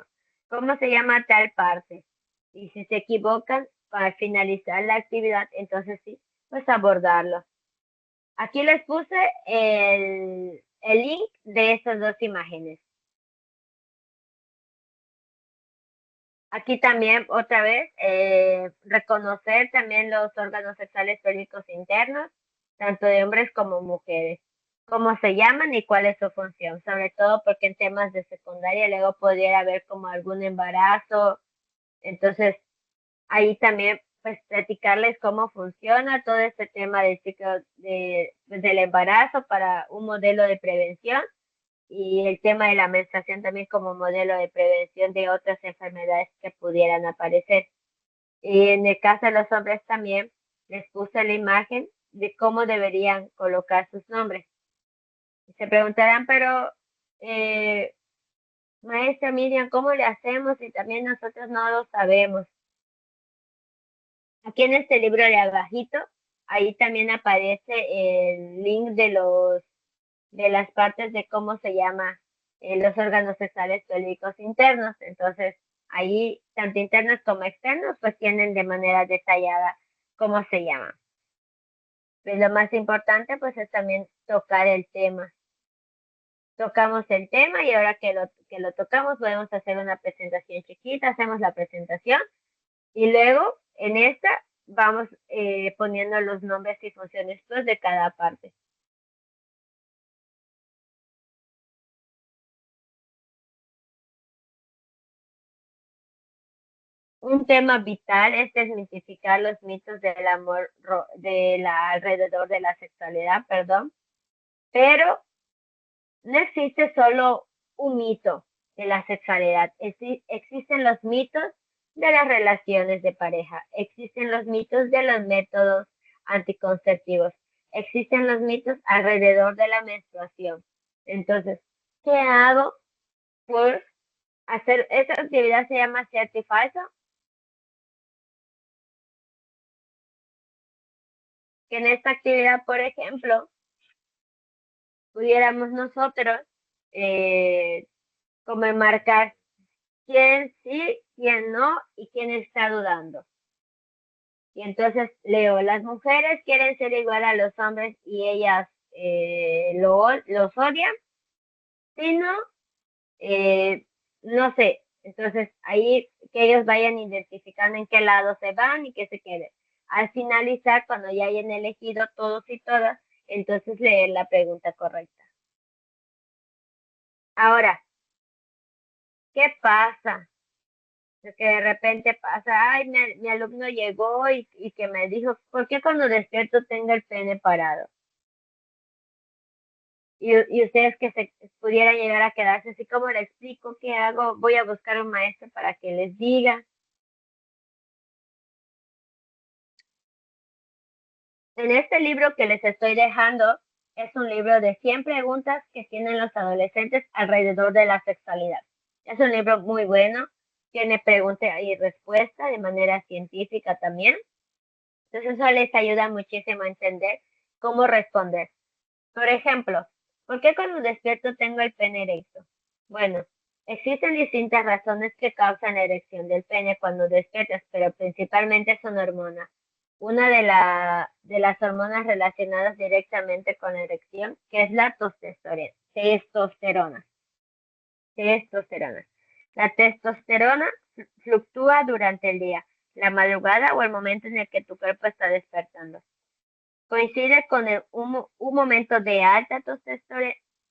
¿Cómo se llama tal parte? Y si se equivocan para finalizar la actividad, entonces sí, pues abordarlo. Aquí les puse el link de estas dos imágenes. Aquí también, otra vez, reconocer también los órganos sexuales pélvicos internos, tanto de hombres como mujeres, cómo se llaman y cuál es su función, sobre todo porque en temas de secundaria luego pudiera haber como algún embarazo, entonces ahí también pues platicarles cómo funciona todo este tema del ciclo del embarazo para un modelo de prevención y el tema de la menstruación también como modelo de prevención de otras enfermedades que pudieran aparecer. Y en el caso de los hombres también les puse la imagen de cómo deberían colocar sus nombres. Se preguntarán, pero eh, maestra Miriam, ¿cómo le hacemos si también nosotros no lo sabemos? Aquí en este libro de abajito, ahí también aparece el link de las partes de cómo se llama los órganos sexuales pélvicos internos. Entonces, ahí, tanto internos como externos, pues tienen de manera detallada cómo se llaman. Pues lo más importante, pues es también tocar el tema. Tocamos el tema y ahora que lo tocamos, podemos hacer una presentación chiquita, hacemos la presentación y luego en esta vamos poniendo los nombres y funciones pues, de cada parte. Un tema vital es desmitificar los mitos del amor, alrededor de la sexualidad, perdón, pero no existe solo un mito de la sexualidad, existen los mitos de las relaciones de pareja, existen los mitos de los métodos anticonceptivos, existen los mitos alrededor de la menstruación. Entonces, ¿qué hago por hacer esta actividad? Se llama cierto y falso, que en esta actividad, por ejemplo, pudiéramos nosotros eh, como enmarcar quién sí, quién no y quién está dudando. Y entonces leo, las mujeres quieren ser igual a los hombres y ellas los odian, si no, no sé. Entonces ahí que ellos vayan identificando en qué lado se van y que se queden. Al finalizar, cuando ya hayan elegido todos y todas, entonces leer la pregunta correcta. Ahora, ¿qué pasa? De que de repente pasa, ay, mi alumno llegó y que me dijo, ¿por qué cuando despierto tengo el pene parado? Y ustedes que se pudieran llegar a quedarse así, ¿cómo le explico? ¿Qué hago? Voy a buscar un maestro para que les diga. En este libro que les estoy dejando, es un libro de 100 preguntas que tienen los adolescentes alrededor de la sexualidad. Es un libro muy bueno, tiene pregunta y respuesta de manera científica también. Entonces eso les ayuda muchísimo a entender cómo responder. Por ejemplo, ¿por qué cuando despierto tengo el pene erecto? Bueno, existen distintas razones que causan la erección del pene cuando despiertas, pero principalmente son hormonas. Una de las hormonas relacionadas directamente con la erección, que es la testosterona. Testosterona. La testosterona fluctúa durante el día, la madrugada o el momento en el que tu cuerpo está despertando. Coincide con un momento de alta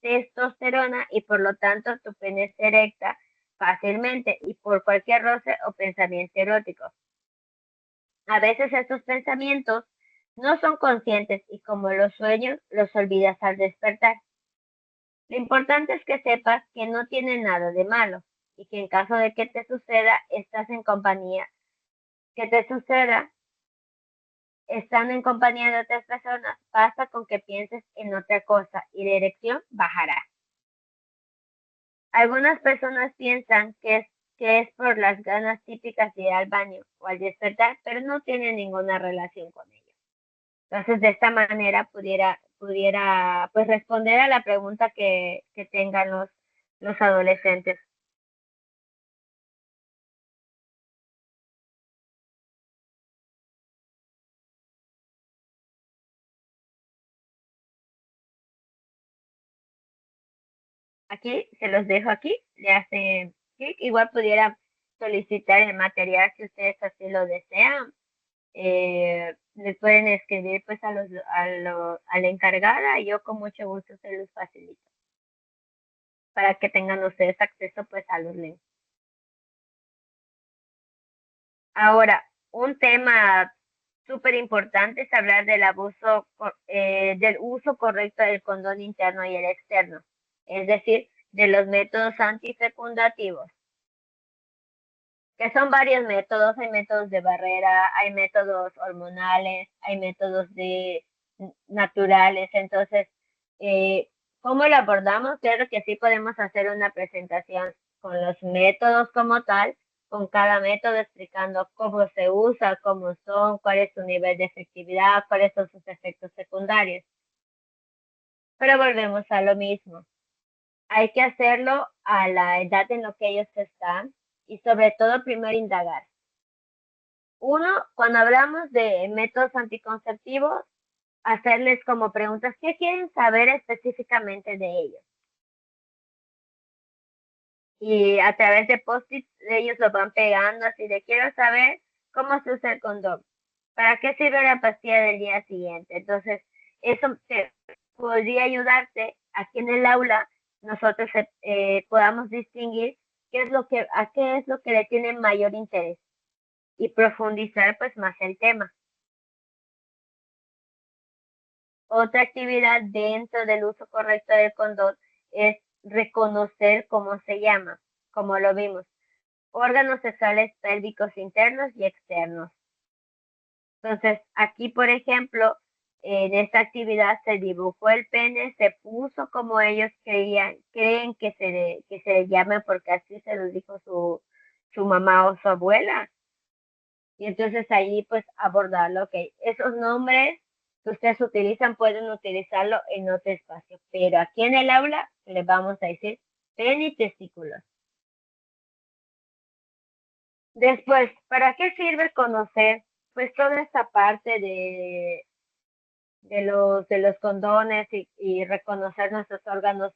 testosterona y por lo tanto tu pene se erecta fácilmente y por cualquier roce o pensamiento erótico. A veces estos pensamientos no son conscientes y como los sueños los olvidas al despertar. Lo importante es que sepas que no tiene nada de malo y que en caso de que te suceda, estás en compañía, que te suceda estando en compañía de otras personas, basta con que pienses en otra cosa y la erección bajará. Algunas personas piensan que es por las ganas típicas de ir al baño o al despertar, pero no tiene ninguna relación con ello. Entonces, de esta manera pudiera pues responder a la pregunta que tengan los adolescentes. Aquí, se los dejo aquí, le hacen clic, igual pudiera solicitar el material si ustedes así lo desean. Le pueden escribir pues a la encargada y yo con mucho gusto se los facilito para que tengan ustedes acceso pues a los links. Ahora, un tema súper importante es hablar del del uso correcto del condón interno y el externo, es decir, de los métodos antifecundativos, que son varios métodos. Hay métodos de barrera, hay métodos hormonales, hay métodos naturales. Entonces, eh, ¿cómo lo abordamos? Claro que sí podemos hacer una presentación con los métodos como tal, con cada método explicando cómo se usa, cómo son, cuál es su nivel de efectividad, cuáles son sus efectos secundarios. Pero volvemos a lo mismo. Hay que hacerlo a la edad en la que ellos están y sobre todo primero indagar. Uno, cuando hablamos de métodos anticonceptivos, hacerles como preguntas, ¿qué quieren saber específicamente de ellos? Y a través de post-its ellos lo van pegando así de quiero saber cómo se usa el condón, para qué sirve la pastilla del día siguiente. Entonces, eso te podría ayudarte aquí en el aula, nosotros podamos distinguir a qué es lo que le tiene mayor interés y profundizar pues más el tema. Otra actividad dentro del uso correcto del condón es reconocer cómo se llama, como lo vimos, órganos sexuales pélvicos internos y externos. Entonces, aquí, por ejemplo, en esta actividad se dibujó el pene, se puso como ellos creen que se le llame porque así se lo dijo su mamá o su abuela. Y entonces ahí pues abordarlo, ok, esos nombres que ustedes utilizan pueden utilizarlo en otro espacio, pero aquí en el aula les vamos a decir pene y testículos. Después, ¿para qué sirve conocer pues toda esta parte de los condones y reconocer nuestros órganos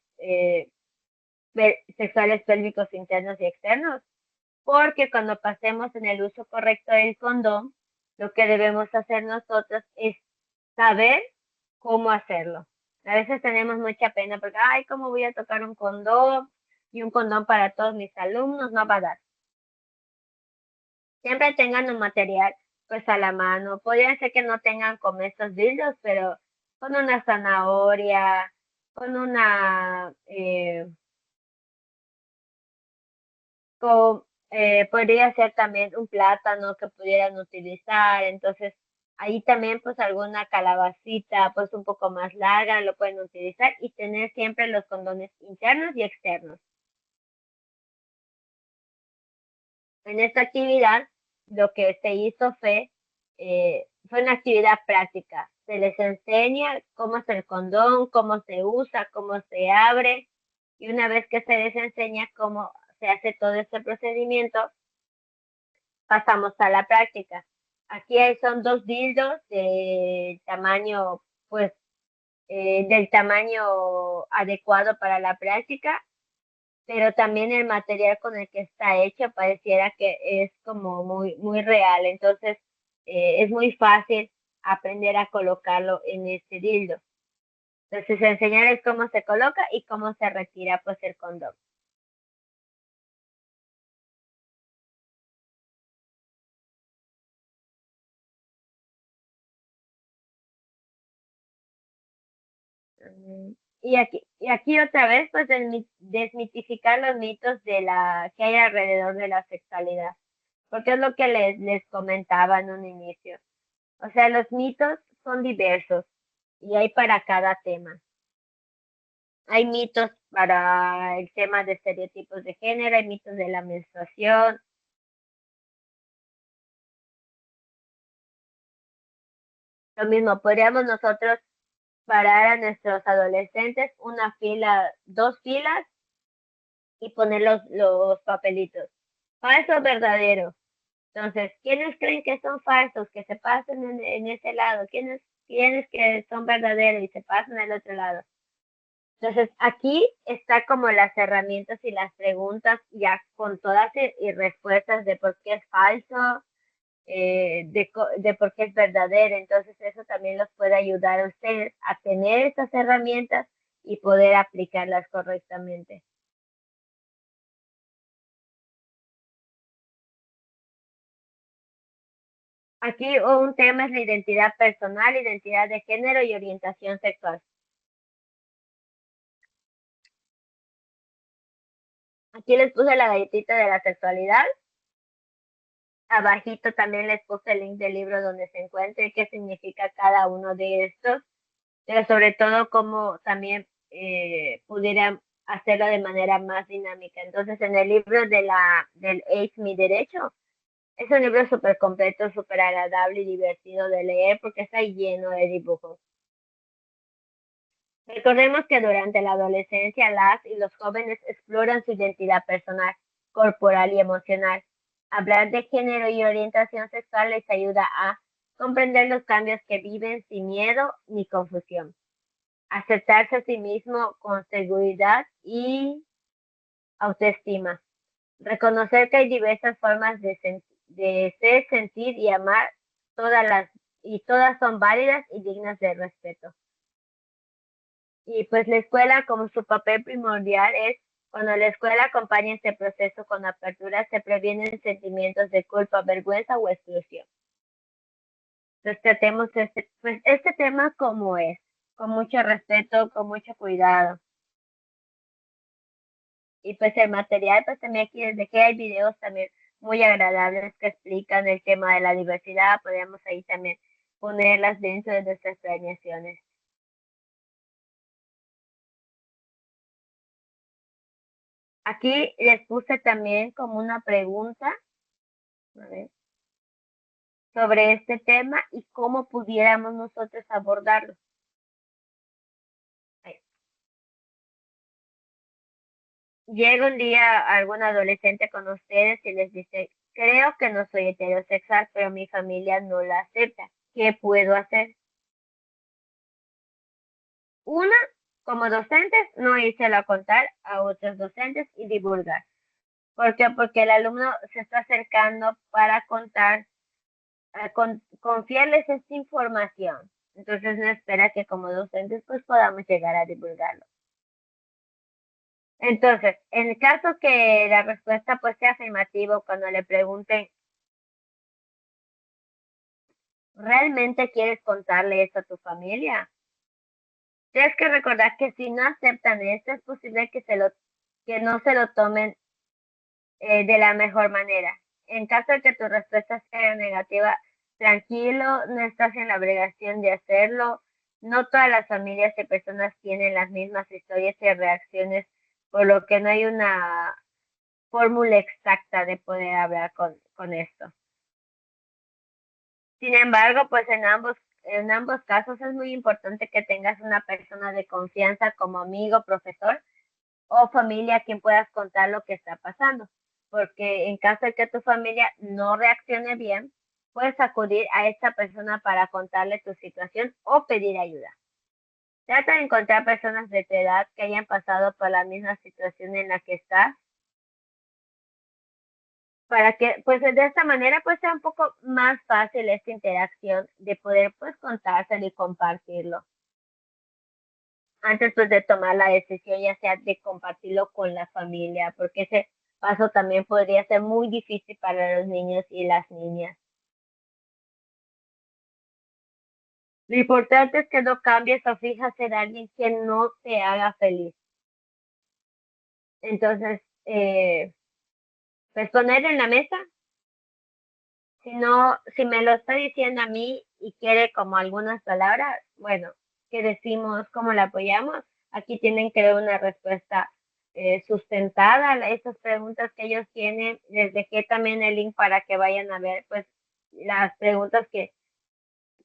sexuales pélvicos internos y externos? Porque cuando pasemos en el uso correcto del condón, lo que debemos hacer nosotros es saber cómo hacerlo. A veces tenemos mucha pena porque, ay, ¿cómo voy a tocar un condón? Y un condón para todos mis alumnos no va a dar. Siempre tengan un material pues a la mano. Podrían ser que no tengan como estos dildos, pero con una zanahoria, con una, con, podría ser también un plátano que pudieran utilizar. Entonces, ahí también pues alguna calabacita pues un poco más larga lo pueden utilizar y tener siempre los condones internos y externos. En esta actividad lo que se hizo fue una actividad práctica. Se les enseña cómo es el condón, cómo se usa, cómo se abre y una vez que se les enseña cómo se hace todo este procedimiento, pasamos a la práctica. Aquí son dos dildos de tamaño, pues, del tamaño adecuado para la práctica, pero también el material con el que está hecho pareciera que es como muy real. Entonces, es muy fácil aprender a colocarlo en este dildo. Entonces, enseñarles cómo se coloca y cómo se retira, pues, el condón. Y aquí otra vez, pues desmitificar los mitos que hay alrededor de la sexualidad, porque es lo que les comentaba en un inicio. O sea, los mitos son diversos y hay para cada tema. Hay mitos para el tema de estereotipos de género, hay mitos de la menstruación. Lo mismo, podríamos nosotros parar a nuestros adolescentes una fila, dos filas y poner los papelitos. Falso o verdadero. Entonces, ¿quiénes creen que son falsos, que se pasen en ese lado? ¿Quiénes que son verdaderos y se pasan al otro lado? Entonces, aquí está como las herramientas y las preguntas ya con todas y respuestas de por qué es falso, de por qué es verdadero. Entonces, eso también los puede ayudar a ustedes a tener estas herramientas y poder aplicarlas correctamente. Aquí un tema es la identidad personal, identidad de género y orientación sexual. Aquí les puse la galletita de la sexualidad. Abajito también les puse el link del libro donde se encuentre qué significa cada uno de estos, pero sobre todo cómo también pudieran hacerlo de manera más dinámica. Entonces, en el libro del ACE Mi Derecho, es un libro súper completo, súper agradable y divertido de leer porque está lleno de dibujos. Recordemos que durante la adolescencia las y los jóvenes exploran su identidad personal, corporal y emocional. Hablar de género y orientación sexual les ayuda a comprender los cambios que viven sin miedo ni confusión, aceptarse a sí mismo con seguridad y autoestima, reconocer que hay diversas formas de ser, sentir y amar, y todas son válidas y dignas de respeto. Y pues la escuela, como su papel primordial es, cuando la escuela acompaña este proceso con apertura, se previenen sentimientos de culpa, vergüenza o exclusión. Entonces tratemos este tema como es, con mucho respeto, con mucho cuidado. Y pues el material, pues también aquí les dejé, hay videos también muy agradables que explican el tema de la diversidad, podríamos ahí también ponerlas dentro de nuestras planeaciones. Aquí les puse también como una pregunta, a ver, sobre este tema y cómo pudiéramos nosotros abordarlo. Llega un día algún adolescente con ustedes y les dice, creo que no soy heterosexual, pero mi familia no la acepta. ¿Qué puedo hacer? Una, como docentes, no írselo a contar a otros docentes y divulgar. ¿Por qué? Porque el alumno se está acercando para contar, confiarles esta información. Entonces no espera que como docentes pues podamos llegar a divulgarlo. Entonces, en el caso que la respuesta pues sea afirmativa, cuando le pregunten, ¿realmente quieres contarle esto a tu familia? Tienes que recordar que si no aceptan esto, es posible que no se lo tomen de la mejor manera. En caso de que tu respuesta sea negativa, tranquilo, no estás en la obligación de hacerlo. No todas las familias y personas tienen las mismas historias y reacciones, por lo que no hay una fórmula exacta de poder hablar con esto. Sin embargo, pues en ambos casos es muy importante que tengas una persona de confianza como amigo, profesor o familia a quien puedas contar lo que está pasando. Porque en caso de que tu familia no reaccione bien, puedes acudir a esta persona para contarle tu situación o pedir ayuda. Trata de encontrar personas de tu edad que hayan pasado por la misma situación en la que estás, para que pues de esta manera pues sea un poco más fácil esta interacción de poder pues contárselo y compartirlo antes pues de tomar la decisión ya sea de compartirlo con la familia, porque ese paso también podría ser muy difícil para los niños y las niñas. Lo importante es que no cambies o fijas en alguien que no te haga feliz. Entonces, pues poner en la mesa, si no, si me lo está diciendo a mí y quiere como algunas palabras, bueno, ¿qué decimos? ¿Cómo la apoyamos? Aquí tienen que dar una respuesta sustentada a esas preguntas que ellos tienen. Les dejé también el link para que vayan a ver pues las preguntas que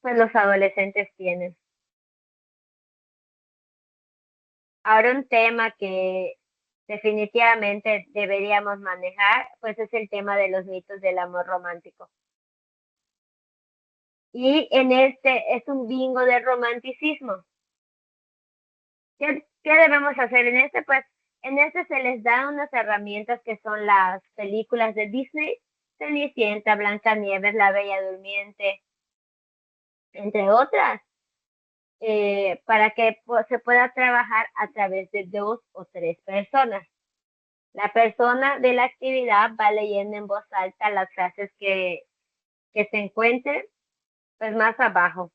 pues los adolescentes tienen. Ahora un tema que definitivamente deberíamos manejar, pues es el tema de los mitos del amor romántico. Y en este es un bingo de romanticismo. ¿Qué debemos hacer en este? Pues en este se les da unas herramientas que son las películas de Disney, Cenicienta, Blancanieves, La Bella Durmiente, entre otras, para que pues, se pueda trabajar a través de dos o tres personas. La persona de la actividad va leyendo en voz alta las frases que se encuentren pues más abajo.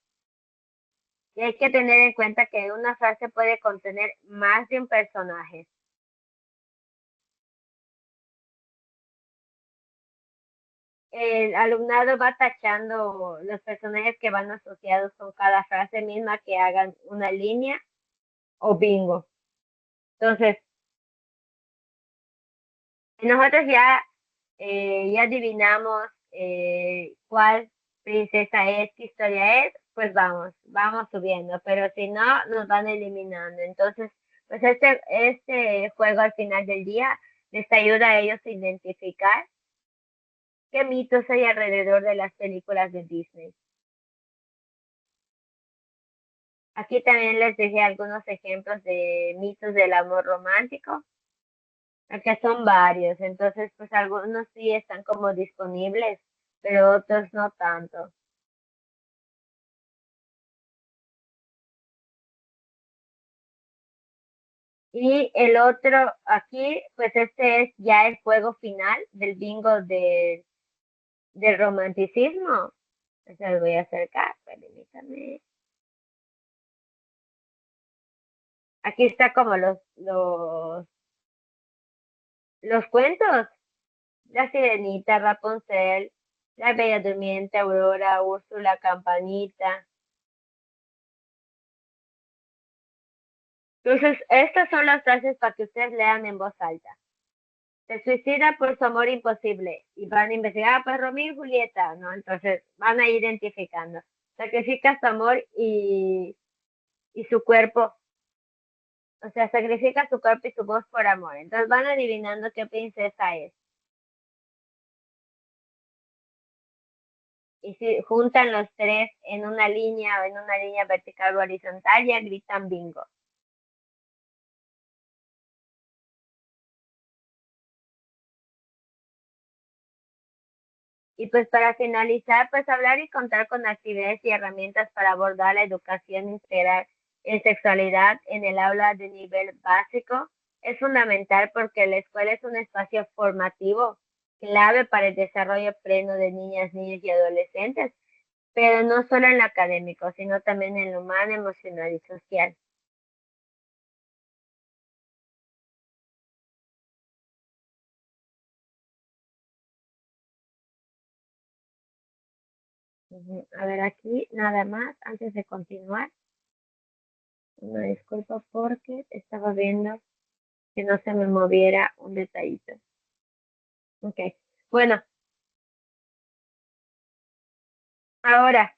Y hay que tener en cuenta que una frase puede contener más de un personaje. El alumnado va tachando los personajes que van asociados con cada frase misma que hagan una línea o bingo. Entonces, nosotros ya adivinamos cuál princesa es, qué historia es, pues vamos subiendo, pero si no, nos van eliminando. Entonces, pues este juego al final del día les ayuda a ellos a identificar qué mitos hay alrededor de las películas de Disney. Aquí también les dejé algunos ejemplos de mitos del amor romántico, acá son varios, entonces pues algunos sí están como disponibles, pero otros no tanto. Y el otro aquí, pues este es ya el juego final del bingo del romanticismo. Se los voy a acercar, permítanme. Aquí está como los cuentos. La Sirenita, Rapunzel, La Bella Durmiente, Aurora, Úrsula, Campanita. Entonces, estas son las frases para que ustedes lean en voz alta. Se suicida por su amor imposible y van a investigar, pues Romeo y Julieta, ¿no? Entonces van a ir identificando. Sacrifica su amor y su cuerpo, o sea, sacrifica su cuerpo y su voz por amor. Entonces van adivinando qué princesa es. Y si juntan los tres en una línea o en una línea vertical o horizontal, ya gritan bingo. Y pues para finalizar, pues hablar y contar con actividades y herramientas para abordar la educación integral en sexualidad en el aula de nivel básico es fundamental porque la escuela es un espacio formativo clave para el desarrollo pleno de niñas, niños y adolescentes, pero no solo en lo académico, sino también en lo humano, emocional y social. A ver, aquí nada más, antes de continuar, una disculpa porque estaba viendo que no se me moviera un detallito. Ok, bueno, ahora,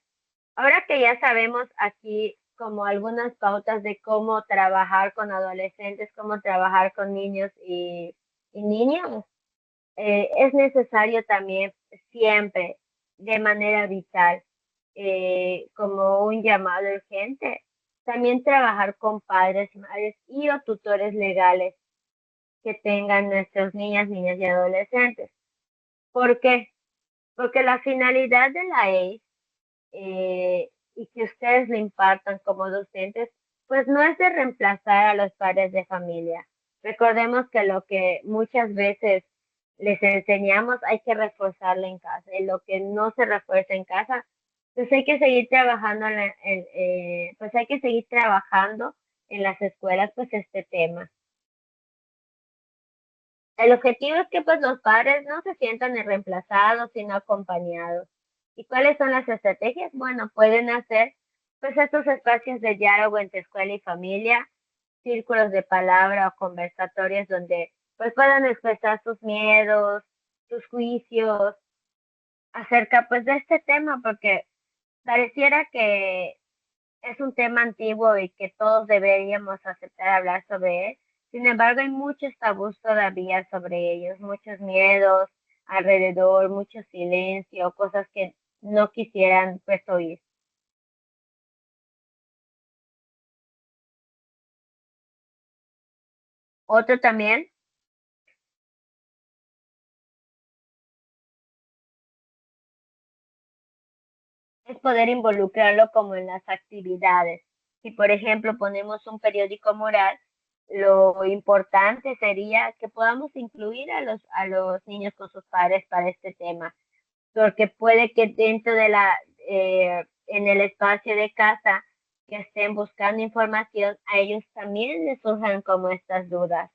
ahora que ya sabemos aquí como algunas pautas de cómo trabajar con adolescentes, cómo trabajar con niños y niñas, es necesario también siempre, de manera vital, como un llamado urgente, también trabajar con padres, madres y o tutores legales que tengan nuestros niñas, niñas y adolescentes. ¿Por qué? Porque la finalidad de la ACE y que ustedes le impartan como docentes, pues no es de reemplazar a los padres de familia. Recordemos que lo que muchas veces les enseñamos hay que reforzarlo en casa y lo que no se refuerza en casa, Pues hay que seguir trabajando pues hay que seguir trabajando en las escuelas, pues este tema. El objetivo es que pues los padres no se sientan ni reemplazados, sino acompañados. ¿Y cuáles son las estrategias? Bueno, pueden hacer pues estos espacios de diálogo entre escuela y familia, círculos de palabra o conversatorios donde pues puedan expresar sus miedos, sus juicios acerca pues de este tema, porque pareciera que es un tema antiguo y que todos deberíamos aceptar hablar sobre él. Sin embargo, hay muchos tabús todavía sobre ellos, muchos miedos alrededor, mucho silencio, cosas que no quisieran pues oír. Otro también es poder involucrarlo como en las actividades. Si, por ejemplo, ponemos un periódico moral, lo importante sería que podamos incluir a los niños con sus padres para este tema, porque puede que dentro de en el espacio de casa que estén buscando información, a ellos también les surjan como estas dudas.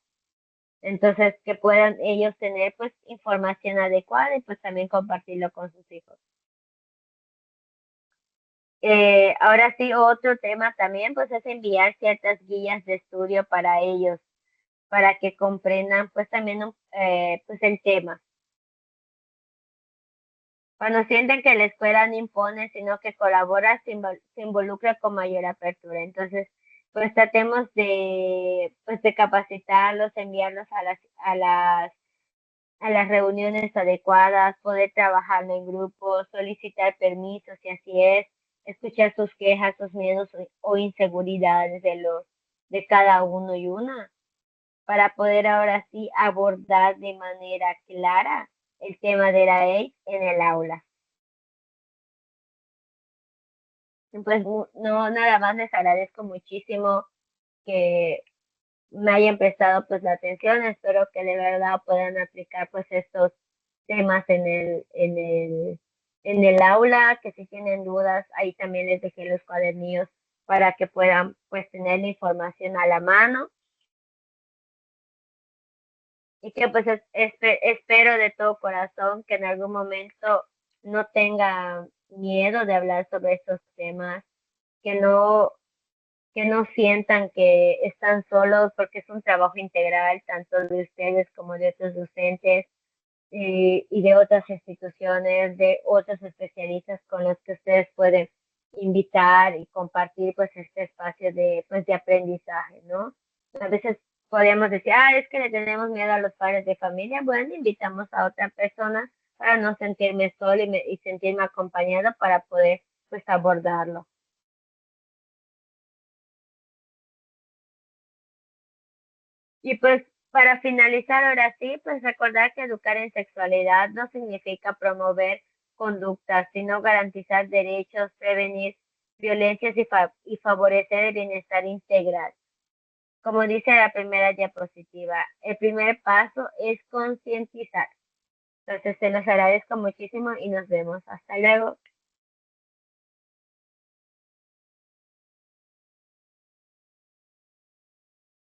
Entonces, que puedan ellos tener pues información adecuada y pues también compartirlo con sus hijos. Ahora sí, otro tema también pues es enviar ciertas guías de estudio para ellos, para que comprendan pues también pues el tema. Cuando sienten que la escuela no impone, sino que colabora, se involucra con mayor apertura. Entonces, pues tratemos pues de capacitarlos, enviarlos a las reuniones adecuadas, poder trabajar en grupos, solicitar permisos, si así es, escuchar sus quejas, sus miedos o inseguridades de cada uno y una, para poder ahora sí abordar de manera clara el tema de la AIDS en el aula. Pues no, nada más les agradezco muchísimo que me hayan prestado pues la atención. Espero que de verdad puedan aplicar pues estos temas en el aula, que si tienen dudas, ahí también les dejé los cuadernillos para que puedan pues tener la información a la mano y que pues espero de todo corazón que en algún momento no tengan miedo de hablar sobre estos temas, que no sientan que están solos porque es un trabajo integral tanto de ustedes como de otros docentes y de otras instituciones, de otros especialistas con los que ustedes pueden invitar y compartir pues este espacio de aprendizaje, ¿no? A veces podríamos decir, es que le tenemos miedo a los padres de familia. Bueno, invitamos a otra persona para no sentirme solo y sentirme acompañado para poder pues abordarlo. Y pues para finalizar ahora sí, pues recordar que educar en sexualidad no significa promover conductas, sino garantizar derechos, prevenir violencias y favorecer el bienestar integral. Como dice la primera diapositiva, el primer paso es concientizar. Entonces, se los agradezco muchísimo y nos vemos. Hasta luego.